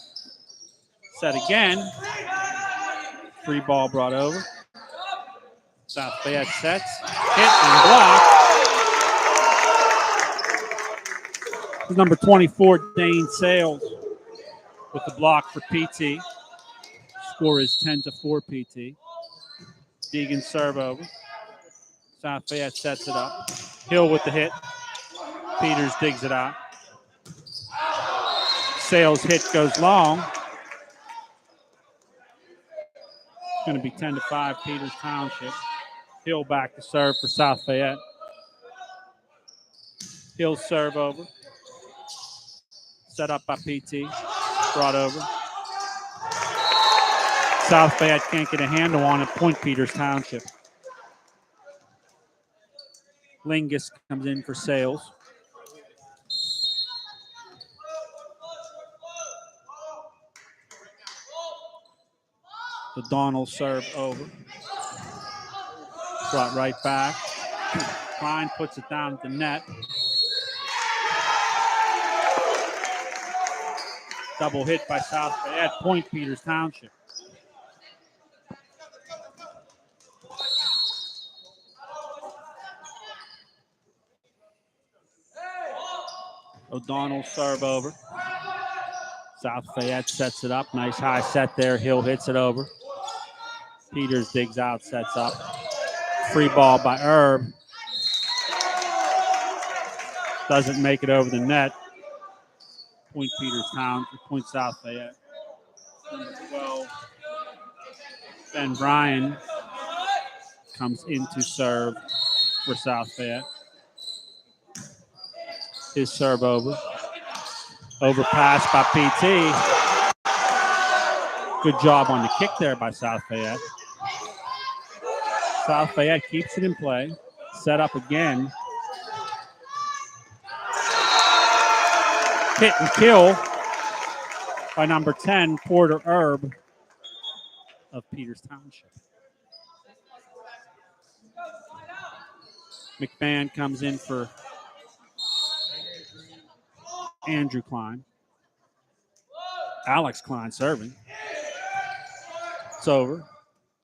Set again. Free ball brought over. South Fayette sets. Hit and blocked. Number 24, Dane Sales with the block for PT. Score is 10-4 PT. Deegan serve over. South Fayette sets it up. Hill with the hit. Peters digs it out. Sales hit goes long. It's going to be 10-5 Peters Township. Hill back to serve for South Fayette. Hill serve over. Set up by PT. Brought over. South Fayette can't get a handle on it. Point Peters Township. Lingus comes in for Sales. The Donald serve over. Brought right back. Klein puts it down at the net. Double hit by South Fayette. Point Peters Township. O'Donnell serve over. South Fayette sets it up. Nice high set there. Hill hits it over. Peters digs out, sets up. Free ball by Herb. Doesn't make it over the net. Point Peters Township. Point South Fayette. Number 12, Ben Bryan comes in to serve for South Fayette. His serve over. Overpass by PT. Good job on the kick there by South Fayette. South Fayette keeps it in play. Set up again. Hit and kill by number 10, Porter Herb of Peters Township. McMahon comes in for Andrew Klein. Alex Klein serving. It's over.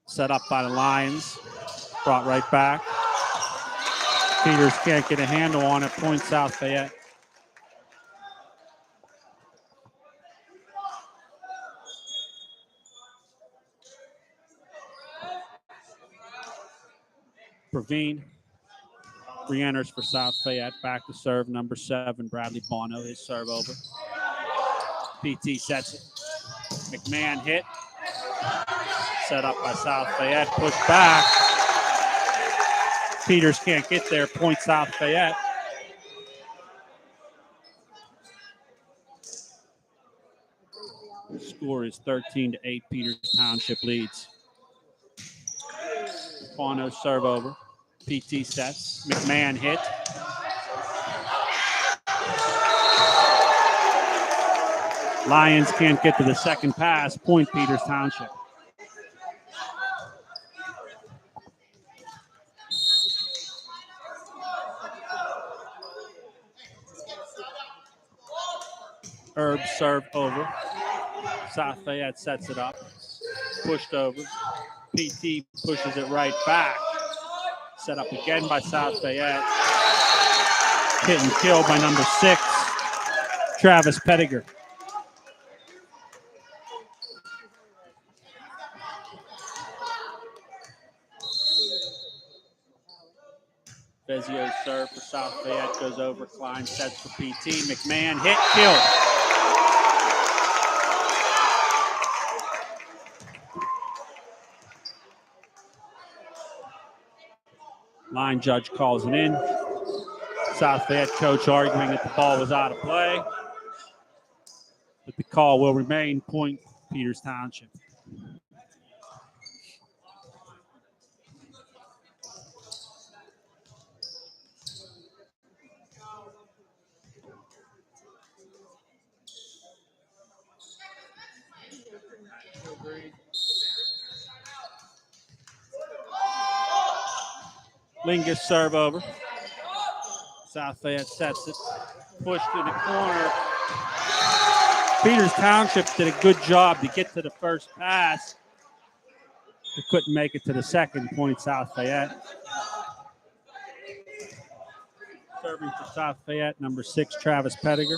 Set up by the Lions. Brought right back. Peters can't get a handle on it. Point South Fayette. Praveen re-enters for South Fayette. Back to serve, number 7, Bradley Bono. His serve over. PT sets it. McMahon hit. Set up by South Fayette. Push back. Peters can't get there. Point South Fayette. Score is 13-8. Peters Township leads. Bono serve over. PT sets. McMahon hit. Lions can't get to the second pass. Point Peters Township. Herb serve over. South Fayette sets it up. Pushed over. PT pushes it right back. Set up again by South Fayette. Hit and kill by number 6, Travis Pettiger. Vezio's serve for South Fayette goes over. Klein sets for PT. McMahon hit, kill. Line judge calls it in. South Fayette coach arguing that the ball was out of play. But the call will remain. Point Peters Township. Lingus serve over. South Fayette sets it. Pushed to the corner. Peters Township did a good job to get to the first pass. They couldn't make it to the second. Point South Fayette. Serving for South Fayette, number 6, Travis Pettiger.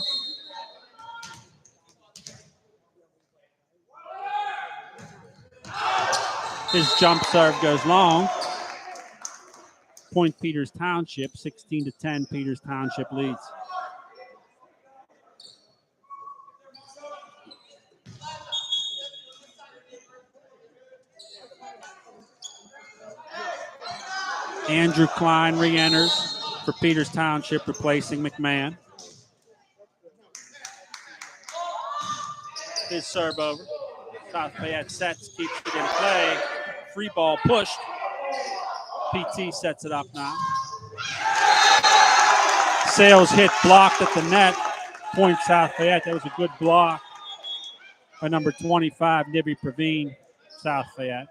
His jump serve goes long. Point Peters Township, 16-10. Peters Township leads. Andrew Klein re-enters for Peters Township, replacing McMahon. His serve over. South Fayette sets, keeps it in play. Free ball pushed. PT sets it up now. Sales hit, blocked at the net. Point South Fayette. That was a good block by number 25, Nibby Praveen, South Fayette.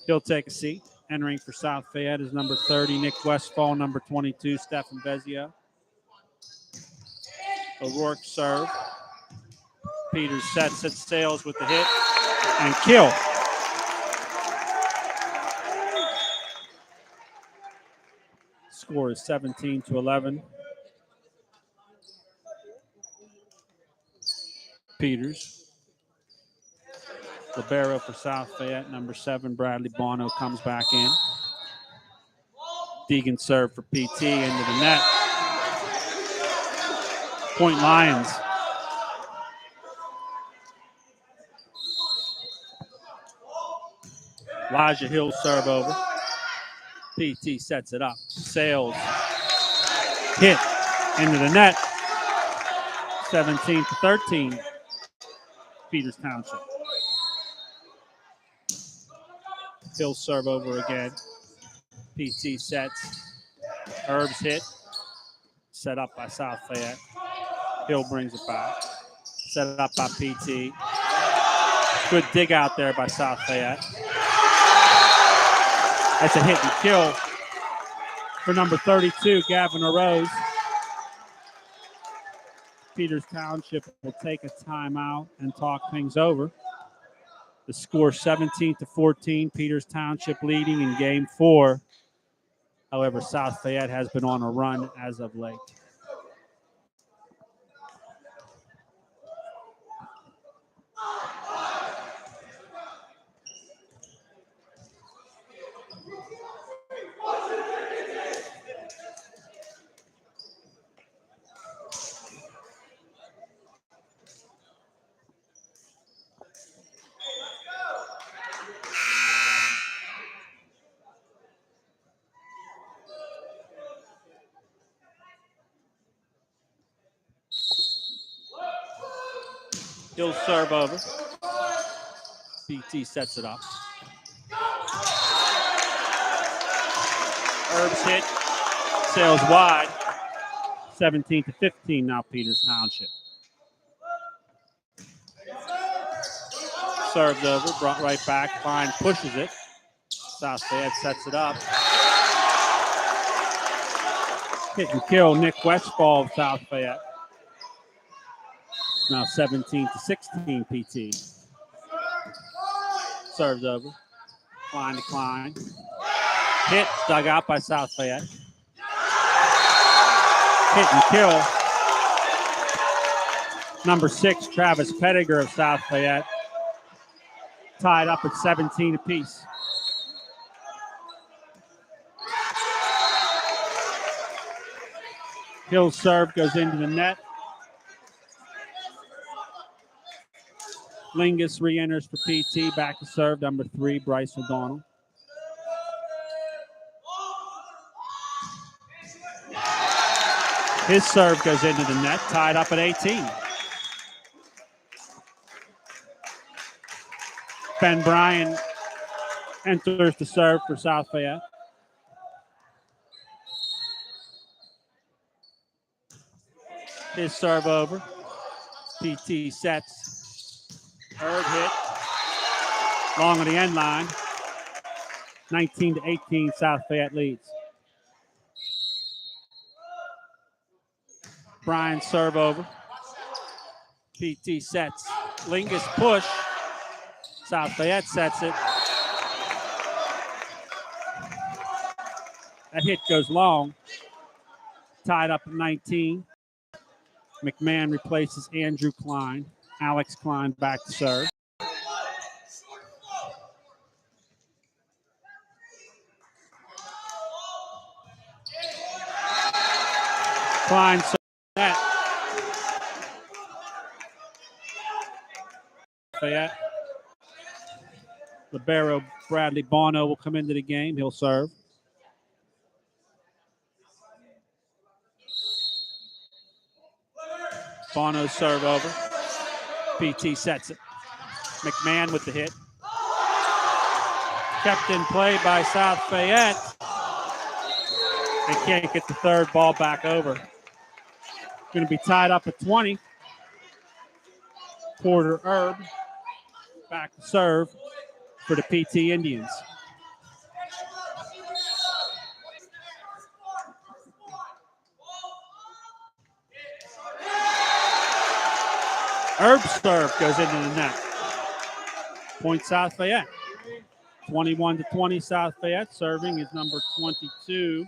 He'll take a seat. Entering for South Fayette is number 30, Nick Westfall, number 22, Stefan Vezio. O'Rourke serve. Peters sets it, Sales with the hit, and kill. Score is 17-11. Peters. Libero for South Fayette, number 7, Bradley Bono comes back in. Deegan serve for PT into the net. Point Lions. Elijah Hill serve over. PT sets it up. Sales hit into the net. 17-13. Peters Township. Hill serve over again. PT sets. Herb's hit. Set up by South Fayette. Hill brings it back. Set it up by PT. Good dig out there by South Fayette. That's a hit and kill for number 32, Gavin Arose. Peters Township will take a timeout and talk things over. The score 17-14. Peters Township leading in game 4. However, South Fayette has been on a run as of late. He'll serve over. BT sets it up. Herb's hit. Sails wide. 17-15 now Peters Township. Serves over, brought right back. Klein pushes it. South Fayette sets it up. Hit and kill Nick Westfall of South Fayette. Now 17-16 PT. Serves over. Klein to Klein. Hit, dug out by South Fayette. Hit and kill. Number 6, Travis Pettiger of South Fayette. Tied up at 17 apiece. Hill's serve goes into the net. Lingus re-enters for PT. Back to serve, number 3, Bryce O'Donnell. His serve goes into the net, tied up at 18. Ben Bryan enters to serve for South Fayette. His serve over. PT sets. Herb hit. Long on the end line. 19-18, South Fayette leads. Bryan serve over. PT sets. Lingus push. South Fayette sets it. That hit goes long. Tied up at 19. McMahon replaces Andrew Klein. Alex Klein back to serve. Klein serves net. Fayette. Libero Bradley Bono will come into the game. He'll serve. Bono serve over. PT sets it. McMahon with the hit. Kept in play by South Fayette. They can't get the third ball back over. Going to be tied up at 20. Porter Herb back to serve for the PT Indians. Herb's serve goes into the net. Point South Fayette. 21-20 South Fayette. Serving is number 22,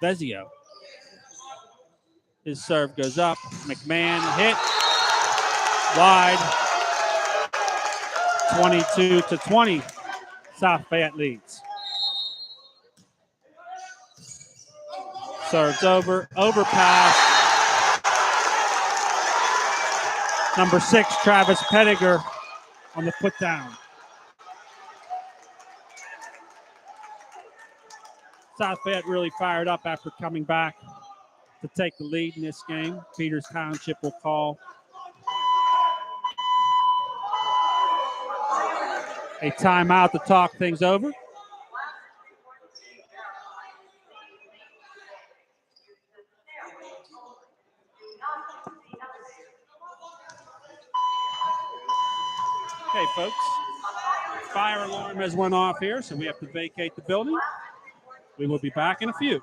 Vezio. His serve goes up. McMahon hit. Wide. 22-20. South Fayette leads. Serves over. Overpass. Number 6, Travis Pettiger on the put down. South Fayette really fired up after coming back to take the lead in this game. Peters Township will call a timeout to talk things over. Okay, folks. Fire alarm has went off here, so we have to vacate the building. We will be back in a few.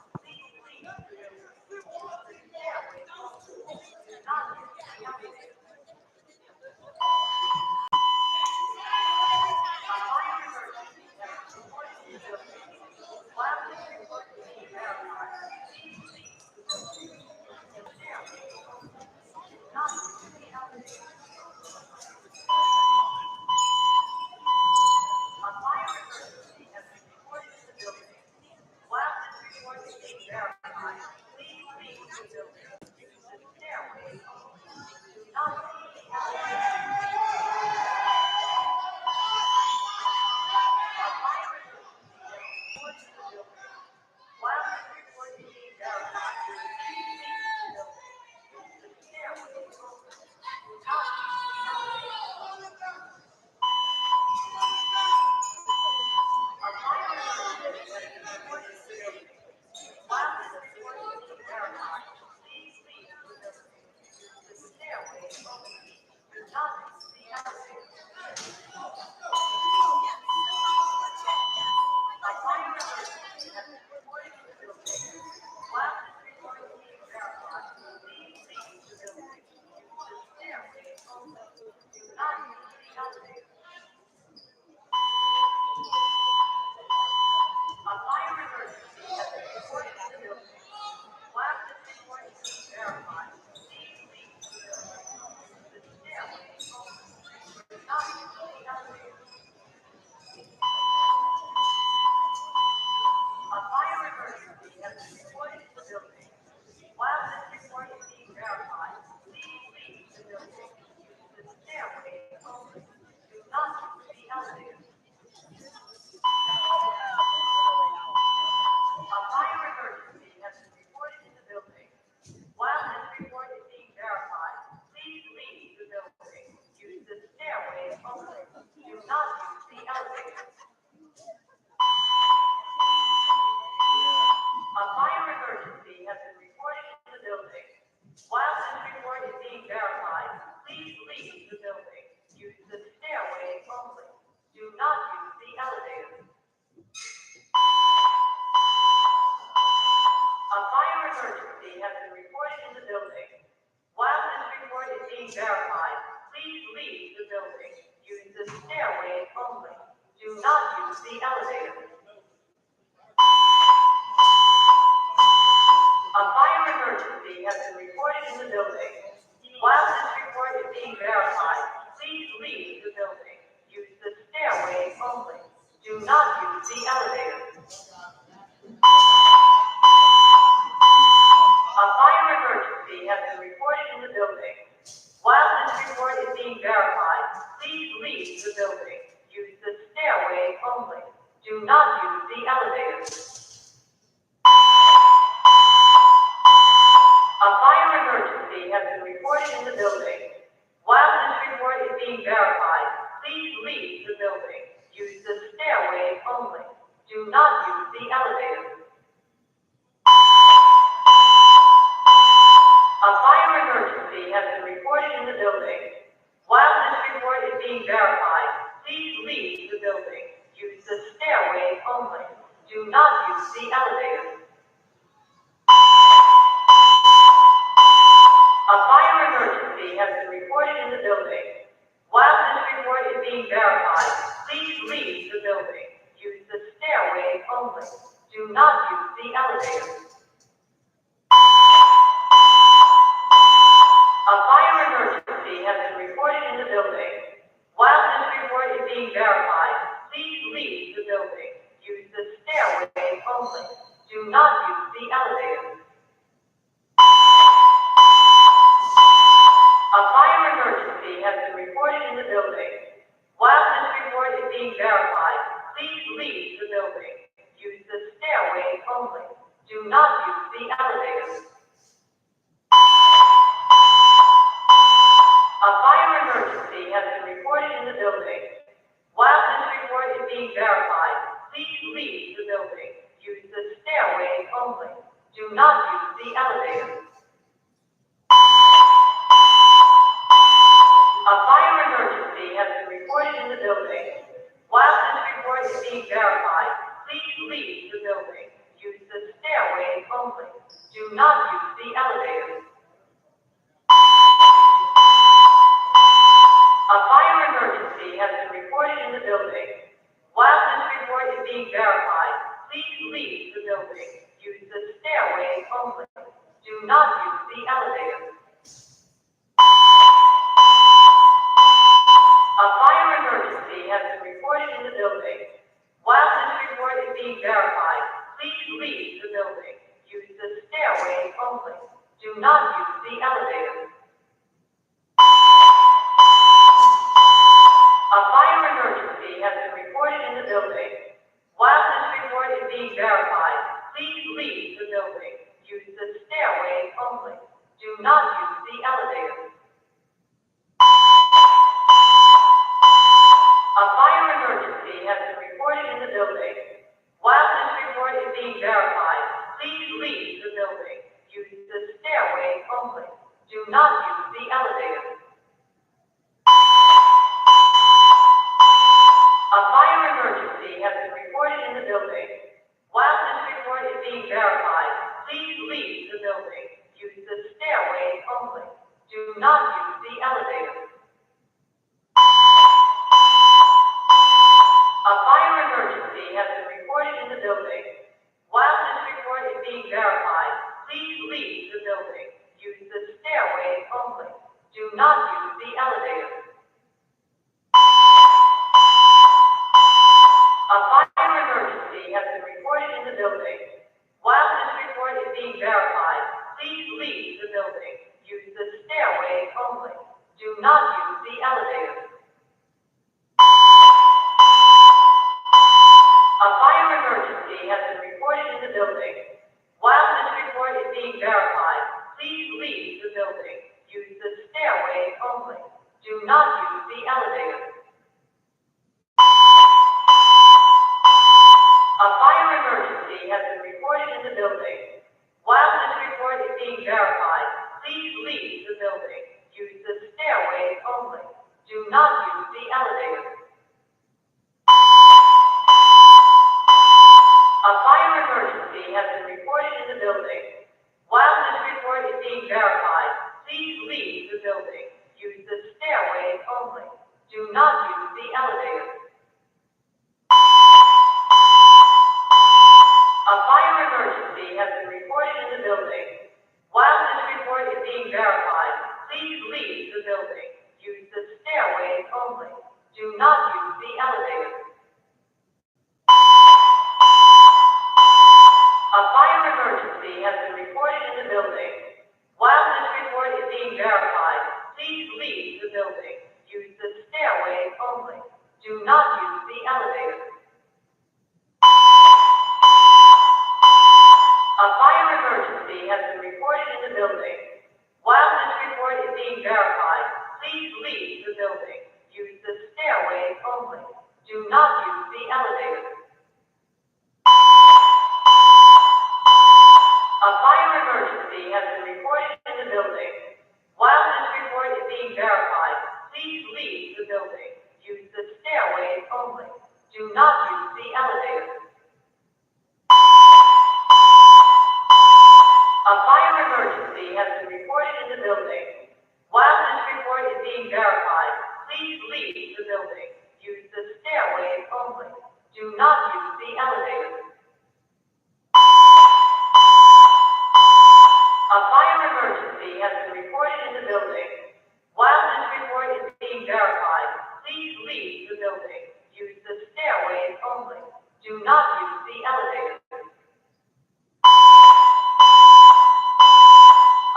emergency has been reported in the building. While this report is being verified, please leave the building. Use the stairway only. Do not use the elevator. A fire emergency has been reported in the building. While this report is being verified, please leave the building. Use the stairway only. Do not use the elevator. A fire emergency has been reported in the building. While this report is being verified, please leave the building. Use the stairway only. Do not use the elevator. A fire emergency has been reported in the building. While this report is being verified, please leave the building. Use the stairway only. Do not use the elevator. A fire emergency has been reported in the building. While this report is being verified, please leave the building. Use the stairway only. Do not use the elevator. A fire emergency has been reported in the building. While this report is being verified, please leave the building. Use the stairway only. Do not use the elevator. A fire emergency has been reported in the building. While this report is being verified, please leave the building. Use the stairway only. Do not use the elevator. A fire emergency has been reported in the building. While this report is being verified, please leave the building. Use the stairway only. Do not use the elevator. A fire emergency has been reported in the building. While this report is being verified, please leave the building. Use the stairway only. Do not use the elevator. A fire emergency has been reported in the building. While this report is being verified, please leave the building. Use the stairway only. Do not use the elevator. A fire emergency has been reported in the building. While this report is being verified, please leave the building. Use the stairway only. Do not use the elevator. A fire emergency has been reported in the building. While this report is being verified, please leave the building. Use the stairway only. Do not use the elevator. A fire emergency has been reported in the building. While this report is being verified, please leave the building. Use the stairway only. Do not use the elevator. A fire emergency has been reported in the building. While this report is being verified, please leave the building. Use the stairway only. Do not use the elevator. A fire emergency has been reported in the building. While this report is being verified, please leave the building. Use the stairway only. Do not use the elevator. A fire emergency has been reported in the building. While this report is being verified, please leave the building. Use the stairway only. Do not use the elevator. A fire emergency has been reported in the building. While this report is being verified, please leave the building. Use the stairway only. Do not use the elevator. A fire emergency has been reported in the building. While this report is being verified, please leave the building. Use the stairway only. Do not use the elevator. A fire emergency has been reported in the building. While this report is being verified, please leave the building. Use the stairway only. Do not use the elevator. A fire emergency has been reported in the building. emergency has been reported in the building. While this report is being verified, please leave the building. Use the stairways only. Do not use the elevator. A fire emergency has been reported in the building. While this report is being verified, please leave the building. Use the stairways only. Do not use the elevator. A fire emergency has been reported in the building. While this report is being verified, please leave the building. Use the stairways only. Do not use the elevator. A fire emergency has been reported in the building. While this report is being verified, please leave the building. Use the stairways only. Do not use the elevator.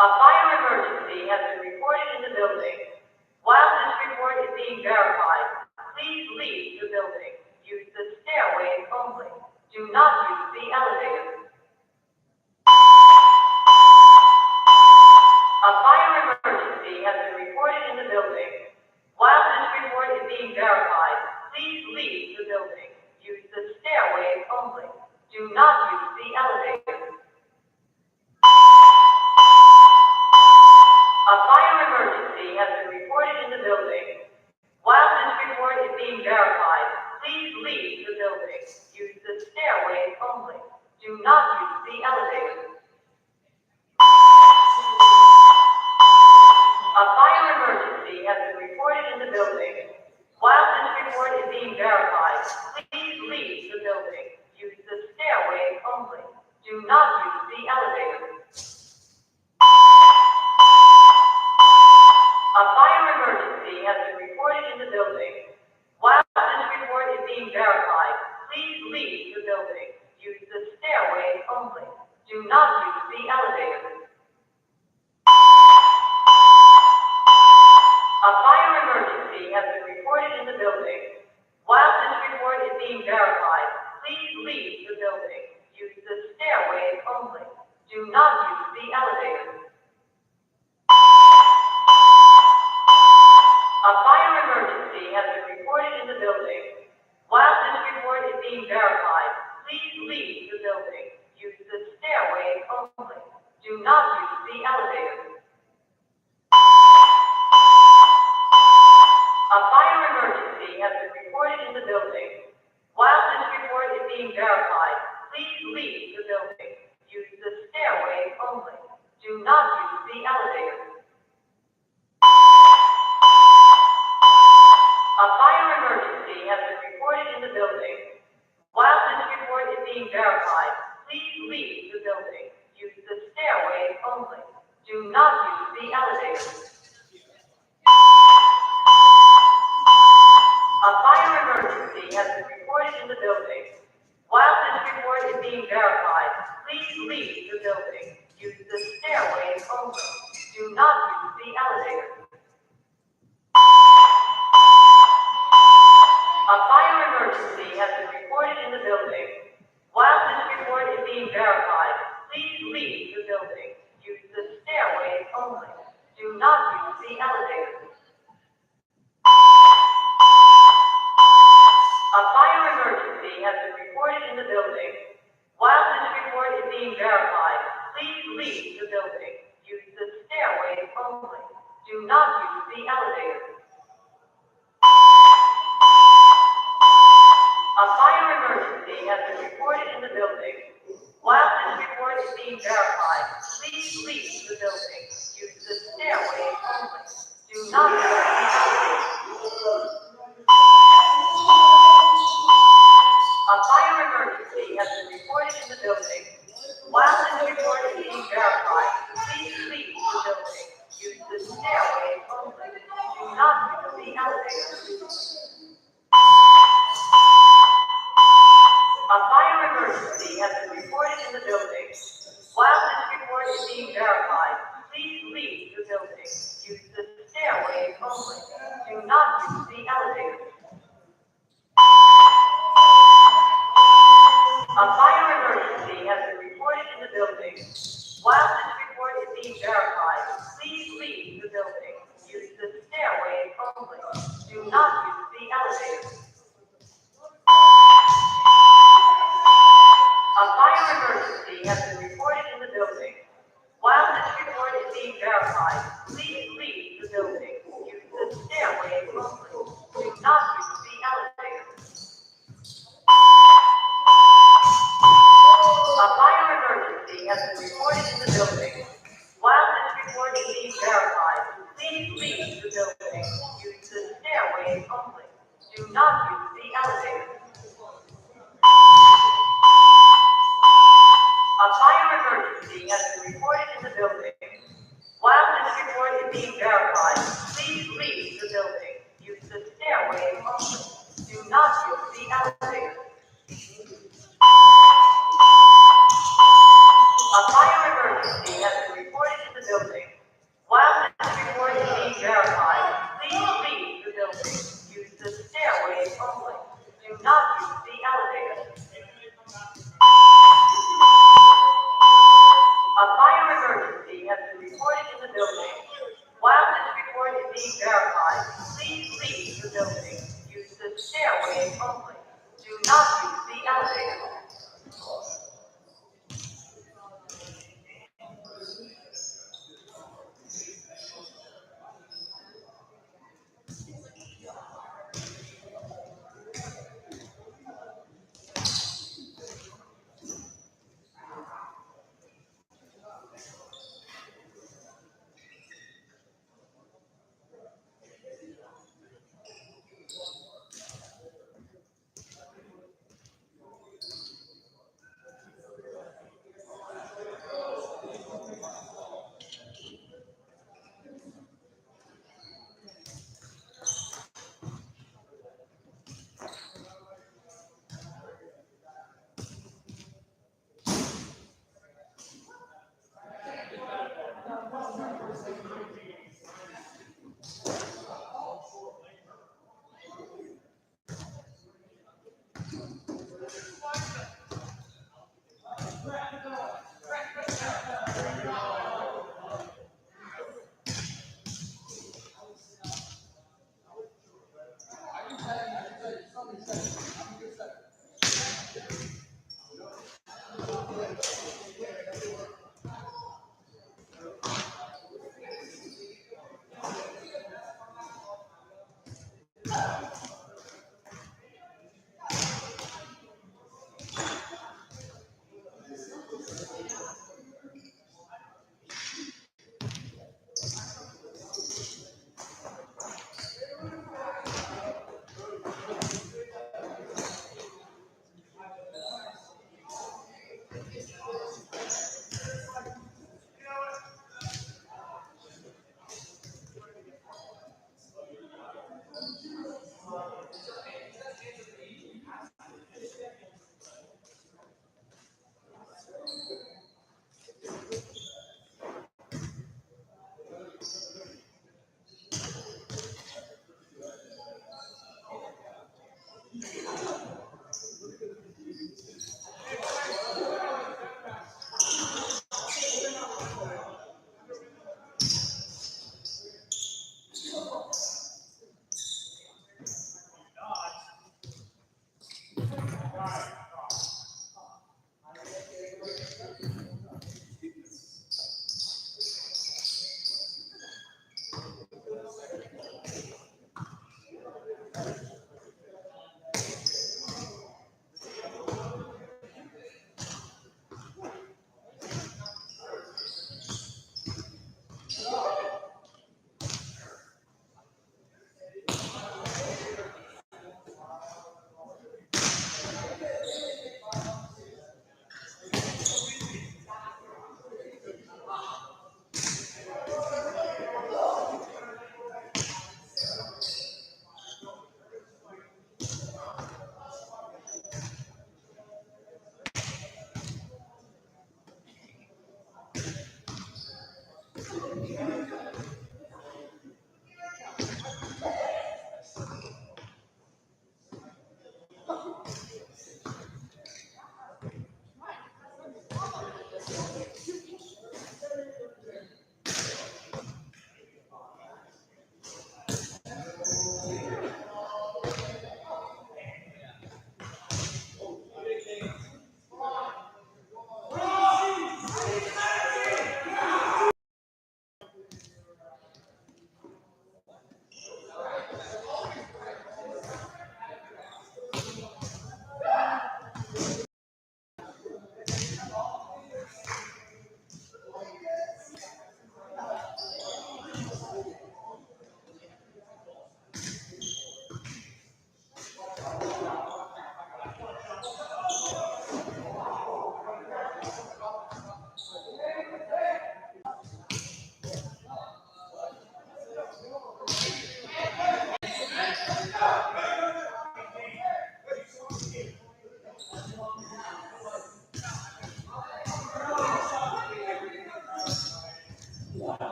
A fire emergency has been reported in the building. While this report is being verified, please leave the building. Use the stairways only. Do not use the elevator. A fire emergency has been reported in the building. While this report is being verified, please leave the building. Use the stairways only. Do not use the elevator. A fire emergency has been reported in the building. While this report is being verified, please leave the building. Use the stairways only. Do not use the elevator. A fire emergency has been reported in the building. While this report is being verified, please leave the building. Use the stairways only. Do not use the elevator. A fire emergency has been reported in the building. While this report is being verified, please leave the building. Use the stairways only. Do not use the elevator. A fire emergency has been reported in the building. While this report is being verified, please leave the building. Use the stairways only. Do not use the elevator. A fire emergency has been reported in the building. While this report is being verified, please leave the building. Use the stairways only. Do not use the elevator. A fire emergency has been reported in the building. While this report is being verified, please leave the building. Use the stairways only. Do not use the elevator. A fire emergency has been reported in the building. While this report is being verified, please leave the building. Use the stairways only. Do not use the elevator. A fire emergency has been reported in the building. While this report is being verified, please leave the building. Use the stairways only. Do not use the elevator. A fire emergency has been reported in the building. While this report is being verified, please leave the building. Use the stairways only. Do not use the elevator. A fire emergency has been reported in the building. While this report is being verified, please leave the building. Use the stairways only. Do not use the elevator. A fire emergency has been reported in the building. While this report is being verified, please leave the building. Use the stairways only. Do not use the elevator. A fire emergency has been reported in the building. While this report is being verified, please leave the building. Use the stairways only. Do not use the elevator. A fire emergency has been reported in the building. While this report is being verified, please leave the building. Use the stairways only. Do not use the elevator. A fire emergency has been reported in the building. While this report is being verified, please leave the building. Use the stairway only. Do not use the elevator. A fire emergency has been reported in the building. While this report is being verified, please leave the building. Use the stairway only. Do not use the elevator. A fire emergency has been reported in the building. While this report is being verified, please leave the building. Use the stairway only. Do not use the elevator. A fire emergency has been reported in the building. While this report is being verified, please leave the building. Use the stairway only. Do not use the elevator. A fire emergency has been reported in the building. While this report is being verified, please leave the building. Use the stairway only. Do not use the elevator. A fire emergency has been reported in the building. While this report is being verified, please leave the building. Use the stairway only. Do not use the elevator.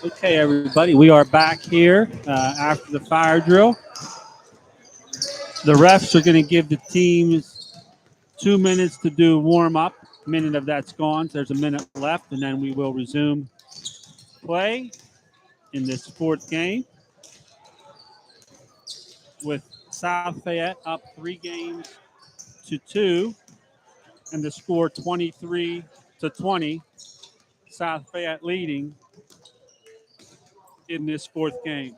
Okay, everybody, we are back here after the fire drill. The refs are going to give the teams 2 minutes to do warm up. A minute of that's gone. So there's a minute left, and then we will resume play in this fourth game with South Fayette up 3-2, and the score 23-20. South Fayette leading in this fourth game.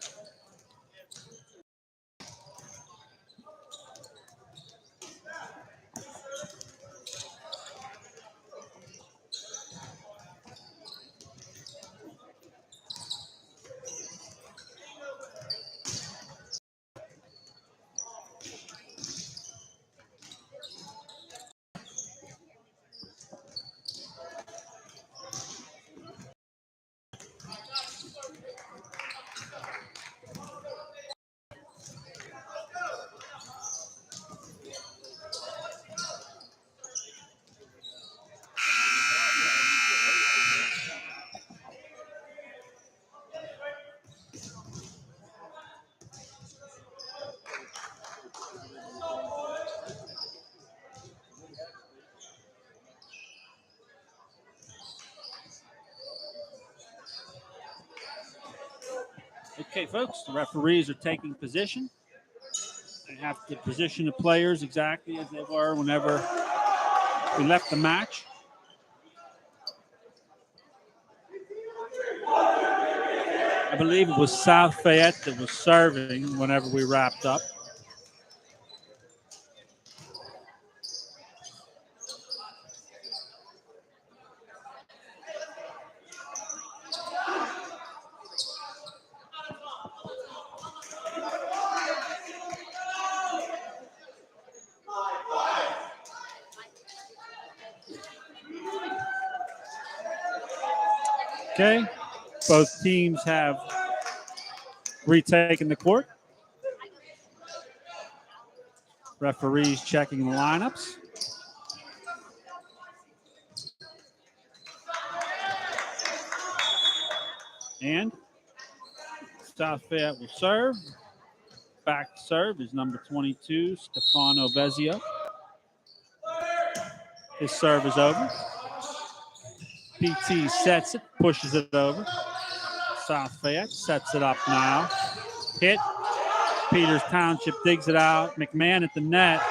Okay, folks, the referees are taking position. They have to position the players exactly as they were whenever we left the match. I believe it was South Fayette that was serving whenever we wrapped up. Okay, both teams have retaken the court. Referees checking the lineups. And South Fayette will serve. Back to serve is number 22, Stefano Vezio. His serve is over. PT sets it, pushes it over. South Fayette sets it up now. Hit. Peters Township digs it out. McMahon at the net.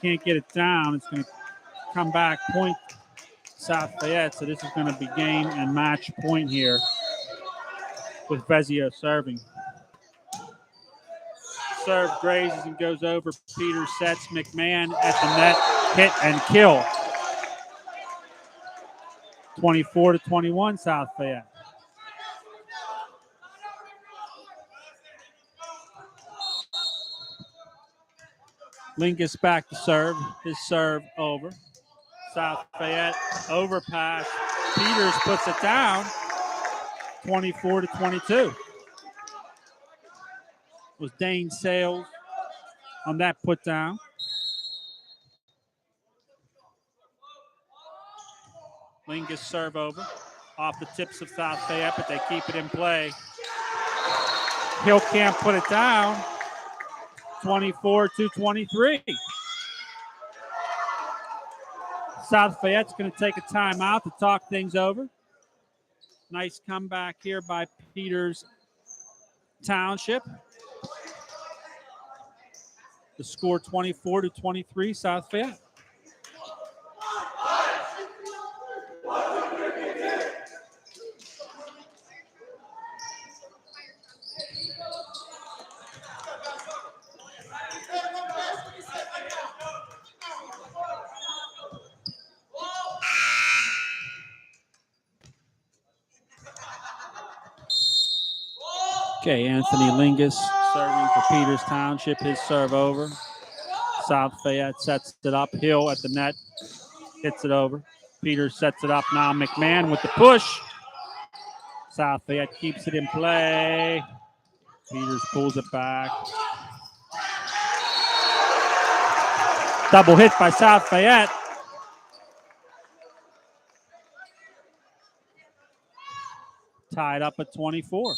Can't get it down. It's going to come back, point South Fayette. So this is going to be game and match point here with Vezio serving. Serve grazes and goes over. Peters sets. McMahon at the net. Hit and kill. 24-21, South Fayette. Lingus back to serve. His serve over. South Fayette overpass. Peters puts it down. 24-22. It was Dane Sales on that put down. Lingus serve over. Off the tips of South Fayette, but they keep it in play. Hill can't put it down. 24-23. South Fayette's going to take a timeout to talk things over. Nice comeback here by Peters Township. The score 24-23, South Fayette. Okay, Anthony Lingus serving for Peters Township. His serve over. South Fayette sets it up. Hill at the net. Hits it over. Peters sets it up now. McMahon with the push. South Fayette keeps it in play. Peters pulls it back. Double hit by South Fayette. Tied up at 24.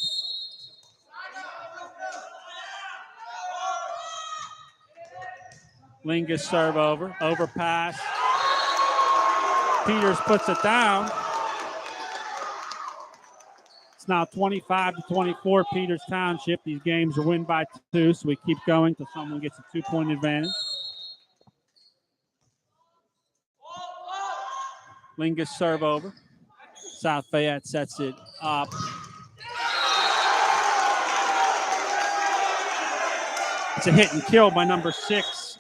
Lingus serve over. Overpass. Peters puts it down. It's now 25-24 Peters Township. These games are win by 2, so we keep going till someone gets a 2-point advantage. Lingus serve over. South Fayette sets it up. It's a hit and kill by number 6,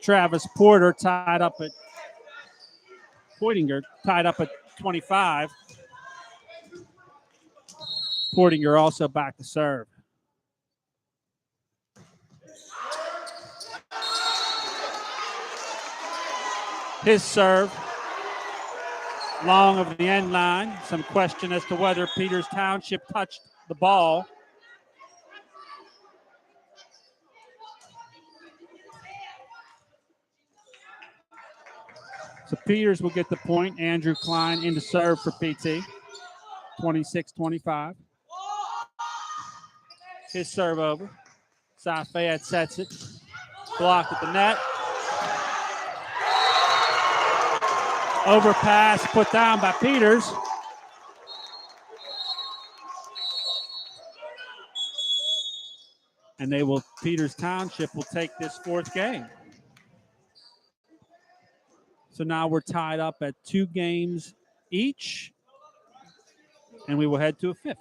Travis Porter, tied up at Poitinger, tied up at 25. Poitinger also back to serve. His serve, long of the end line. Some question as to whether Peters Township touched the ball. So Peters will get the point. Andrew Klein into serve for PT. 26-25. His serve over. South Fayette sets it. Blocked at the net. Overpass put down by Peters. And Peters Township will take this 4th game. So now we're tied up at 2 games each, and we will head to a 5th.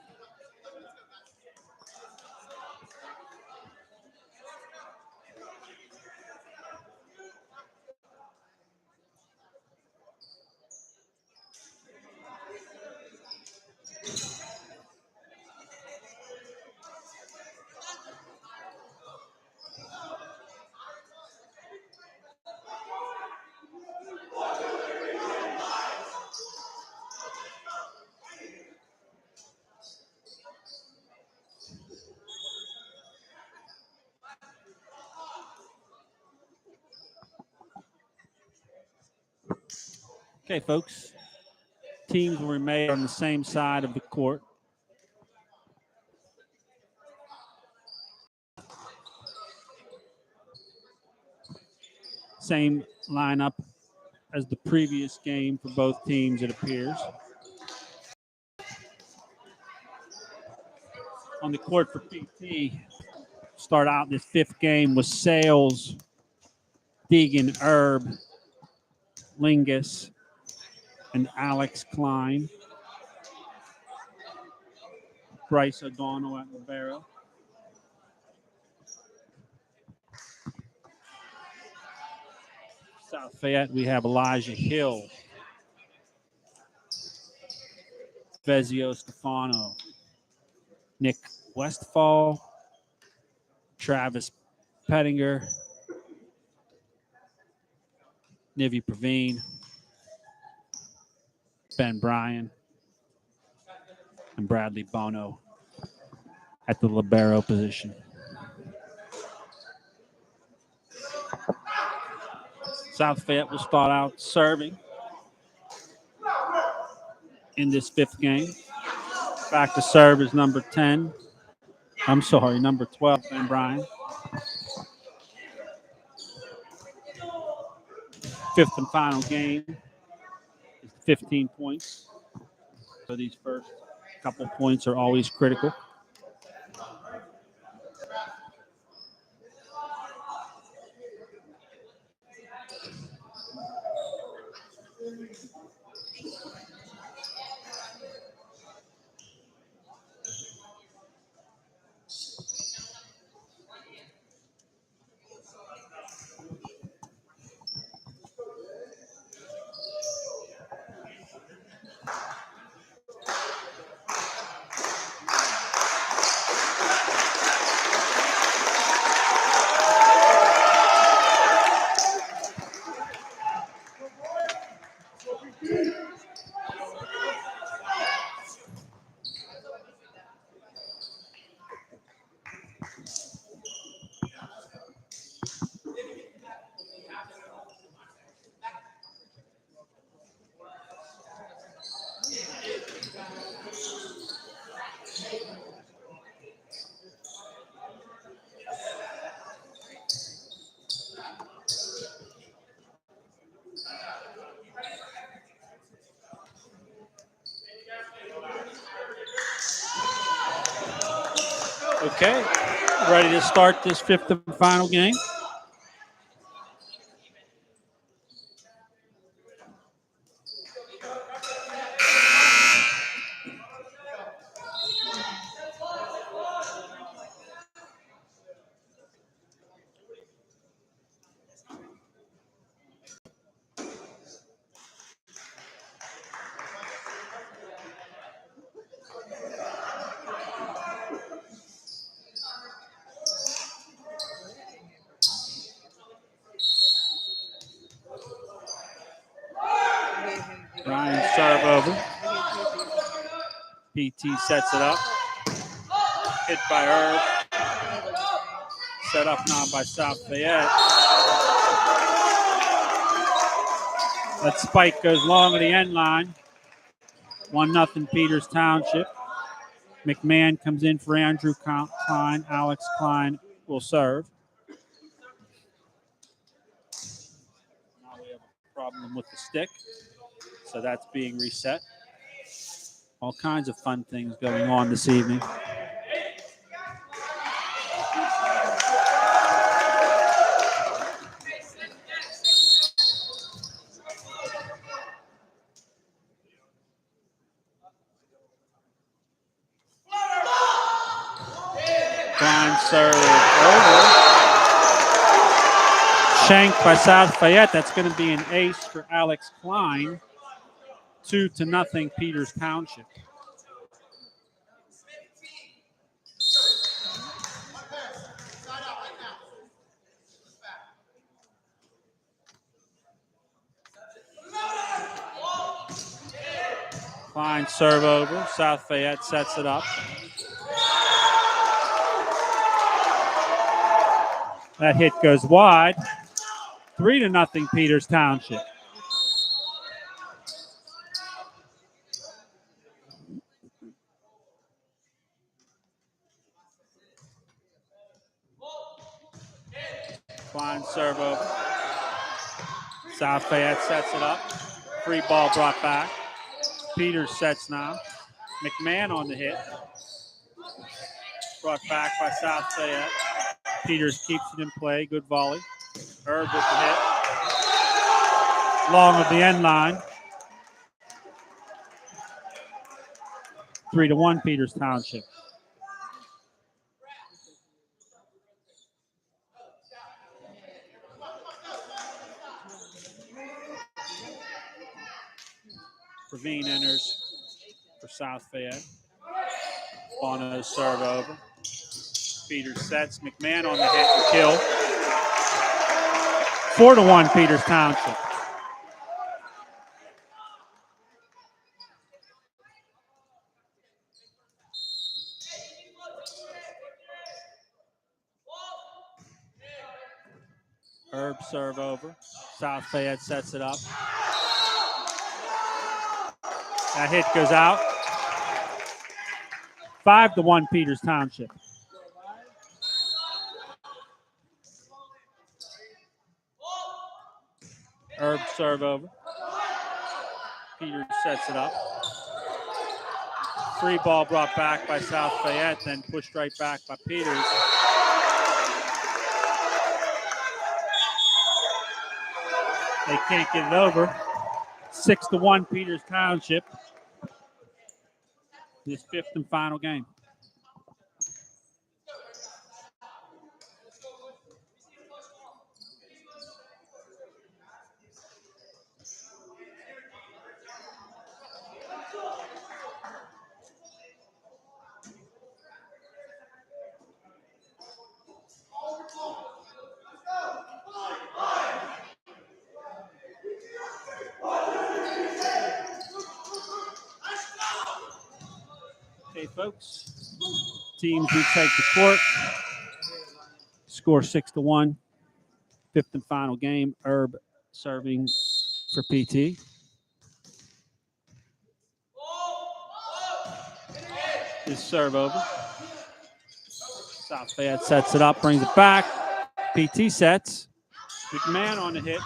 Okay, folks. Teams will remain on the same side of the court. Same lineup as the previous game for both teams, it appears. On the court for PT, start out this 5th game with Sales, Deegan, Erb, Lingus, and Alex Klein. Bryce O'Donnell at libero. South Fayette, we have Elijah Hill, Vezio Stefano, Nick Westfall, Travis Pettinger, Nivi Praveen, Ben Bryan, and Bradley Bono at the libero position. South Fayette will start out serving in this 5th game. Back to serve is number 12, Ben Bryan. 5th and final game is 15 points. So these first couple points are always critical. Okay, ready to start this 5th and final game. Ryan serve over. PT sets it up. Hit by Herb. Set up now by South Fayette. That spike goes long of the end line. 1-0 Peters Township. McMahon comes in for Andrew Klein. Alex Klein will serve. Now we have a problem with the stick, so that's being reset. All kinds of fun things going on this evening. Klein serve over. Shanked by South Fayette. That's going to be an ace for Alex Klein. 2-0 Peters Township. Klein serve over. South Fayette sets it up. That hit goes wide. 3-0 Peters Township. Klein serve over. South Fayette sets it up. Free ball brought back. Peters sets now. McMahon on the hit. Brought back by South Fayette. Peters keeps it in play. Good volley. Herb with the hit. Long of the end line. 3-1 Peters Township. Praveen enters for South Fayette. Bono's serve over. Peters sets. McMahon on the hit and kill. 4-1 Peters Township. Herb serve over. South Fayette sets it up. That hit goes out. 5-1 Peters Township. Herb serve over. Peters sets it up. Free ball brought back by South Fayette, then pushed right back by Peters. They can't get it over. 6-1 Peters Township. This fifth and final game. Okay, folks. Teams retake the court. Score 6-1. Fifth and final game. Herb serving for PT. His serve over. South Fayette sets it up, brings it back. PT sets. McMahon on the hit.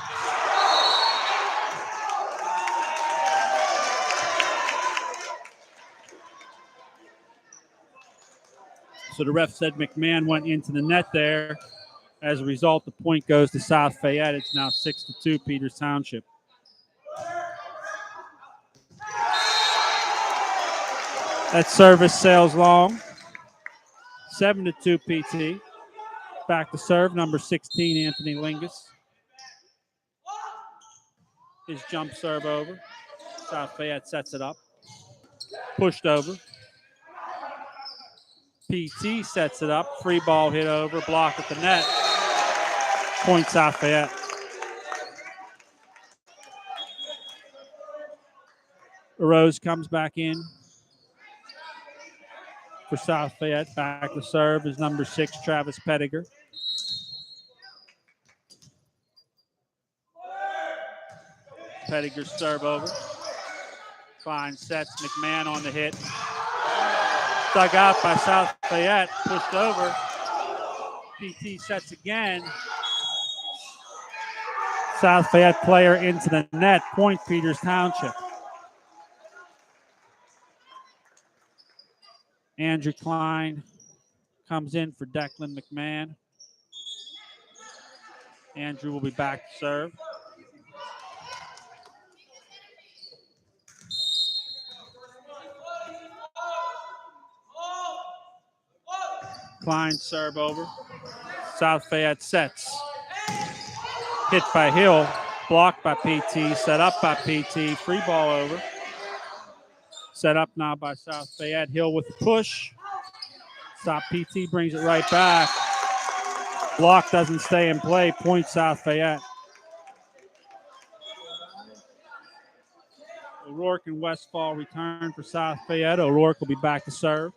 So the ref said McMahon went into the net there. As a result, the point goes to South Fayette. It's now 6-2 Peters Township. That service sails long. 7-2 PT. Back to serve, number 16, Anthony Lingus. His jump serve over. South Fayette sets it up. Pushed over. PT sets it up. Free ball hit over. Block at the net. Point South Fayette. Rose comes back in for South Fayette. Back to serve is number 6, Travis Pettiger. Pettiger serve over. Fine sets. McMahon on the hit. Dug out by South Fayette. Pushed over. PT sets again. South Fayette player into the net. Point Peters Township. Andrew Klein comes in for Declan McMahon. Andrew will be back to serve. Klein serve over. South Fayette sets. Hit by Hill. Blocked by PT. Set up by PT. Free ball over. Set up now by South Fayette. Hill with the push. Stop. PT brings it right back. Block doesn't stay in play. Point South Fayette. O'Rourke and Westfall return for South Fayette. O'Rourke will be back to serve.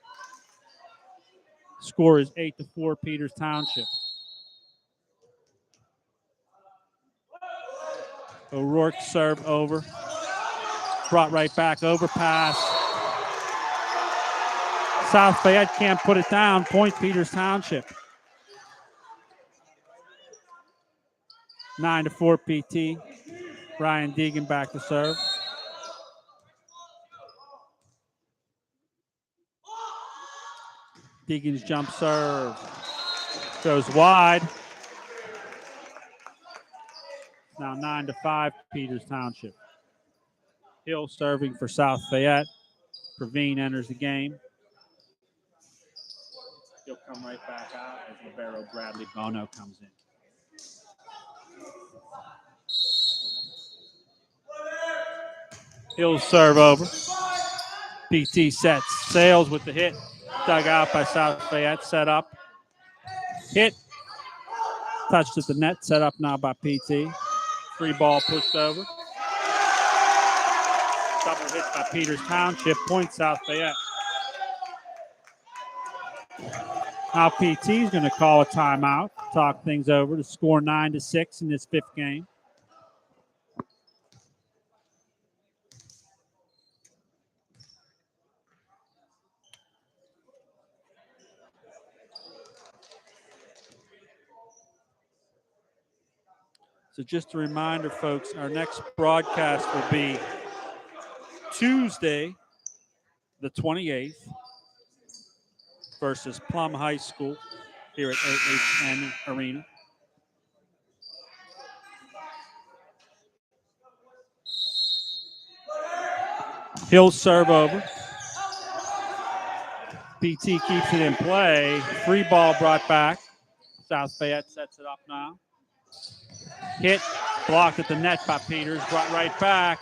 Score is 8-4 Peters Township. O'Rourke serve over. Brought right back. Overpass. South Fayette can't put it down. Point Peters Township. 9-4 PT. Ryan Deegan back to serve. Deegan's jump serve goes wide. Now 9-5 Peters Township. Hill serving for South Fayette. Praveen enters the game. He'll come right back out as libero Bradley Bono comes in. Hill serve over. PT sets. Sails with the hit. Dug out by South Fayette. Set up. Hit. Touched at the net. Set up now by PT. Free ball pushed over. Double hit by Peters Township. Point South Fayette. Now PT is going to call a timeout. Talk things over to score 9-6 in this 5th game. So just a reminder, folks, our next broadcast will be Tuesday, the 28th, versus Plum High School here at AHN Arena. Hill serve over. PT keeps it in play. Free ball brought back. South Fayette sets it up now. Hit, blocked at the net by Peters, brought right back.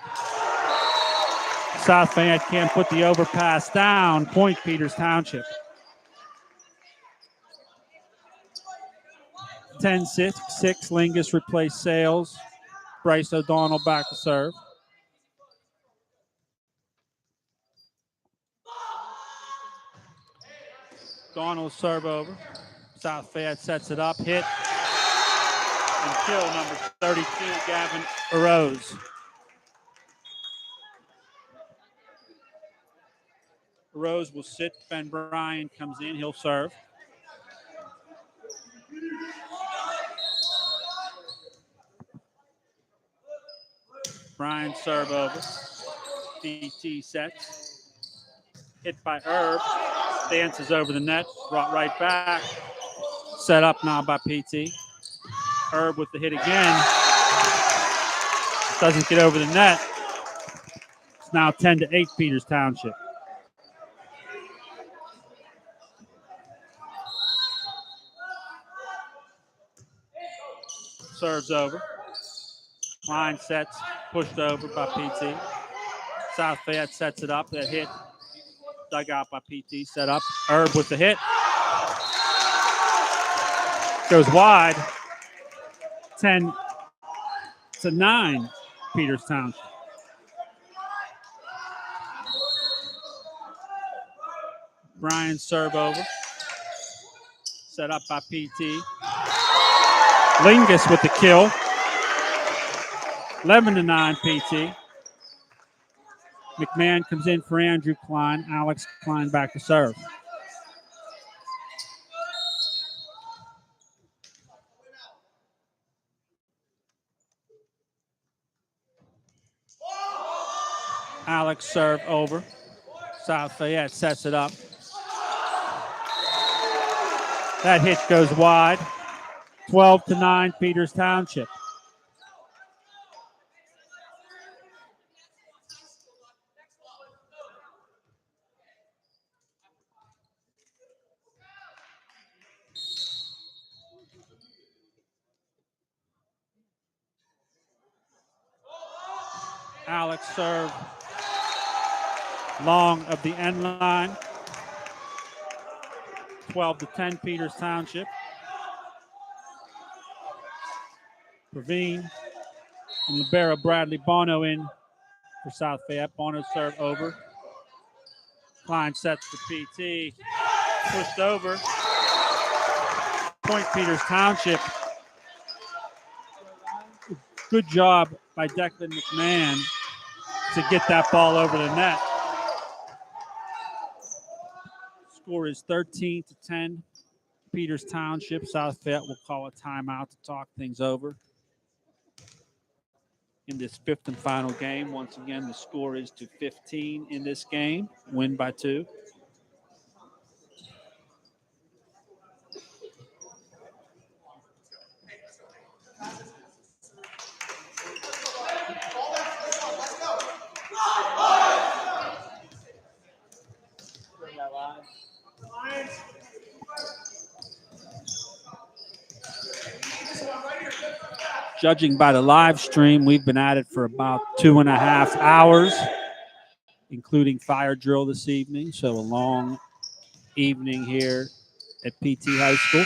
South Fayette can't put the overpass down. Point Peters Township. 10-6, Lingus replaced Sales. Bryce O'Donnell back to serve. O'Donnell serve over. South Fayette sets it up. Hit and kill number 32, Gavin Arose. Rose will sit. Ben Bryan comes in. He'll serve. Bryan serve over. DT sets. Hit by Herb. Dances over the net. Brought right back. Set up now by PT. Herb with the hit again. Doesn't get over the net. It's now 10-8 Peters Township. Serves over. Line sets, pushed over by PT. South Fayette sets it up. That hit, dug out by PT, set up. Herb with the hit. Goes wide. 10-9, Peters Township. O'Brien serve over. Set up by PT. Lingus with the kill. 11-9 PT. McMahon comes in for Andrew Klein. Alex Klein back to serve. Alex serve over. South Fayette sets it up. That hit goes wide. 12-9 Peters Township. Alex serve long of the end line. 12-10 Peters Township. Praveen and libero Bradley Bono in for South Fayette. Bono serve over. Klein sets for PT. Pushed over. Point Peters Township. Good job by Declan McMahon to get that ball over the net. Score is 13-10. Peters Township. South Fayette will call a timeout to talk things over. In this fifth and final game, once again, the score is 15 in this game. Win by 2. Judging by the live stream, we've been at it for about 2.5 hours, including fire drill this evening. So a long evening here at PT High School.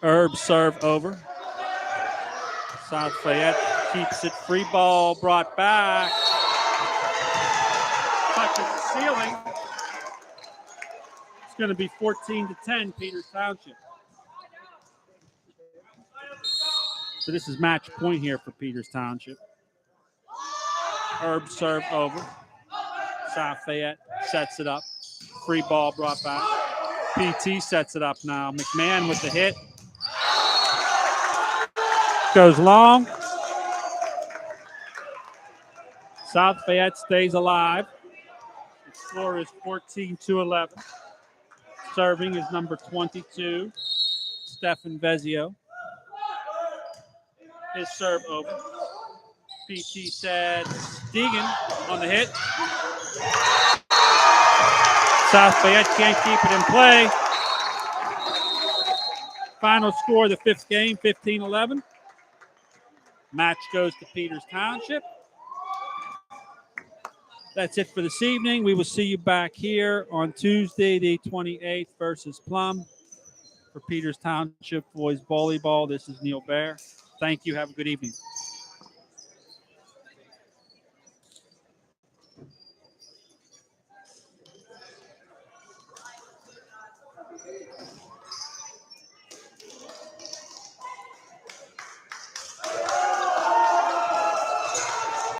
Herb serve over. South Fayette keeps it. Free ball brought back. Touches the ceiling. It's going to be 14-10 Peters Township. So this is match point here for Peters Township. Herb serve over. South Fayette sets it up. Free ball brought back. PT sets it up now. McMahon with the hit. Goes long. South Fayette stays alive. The score is 14-11. Serving is number 22, Stefan Vezio. His serve over. PT said Deegan on the hit. South Fayette can't keep it in play. Final score of the fifth game, 15-11. Match goes to Peters Township. That's it for this evening. We will see you back here on Tuesday, the 28th versus Plum for Peters Township Boys Volleyball. This is Neil Baer. Thank you. Have a good evening.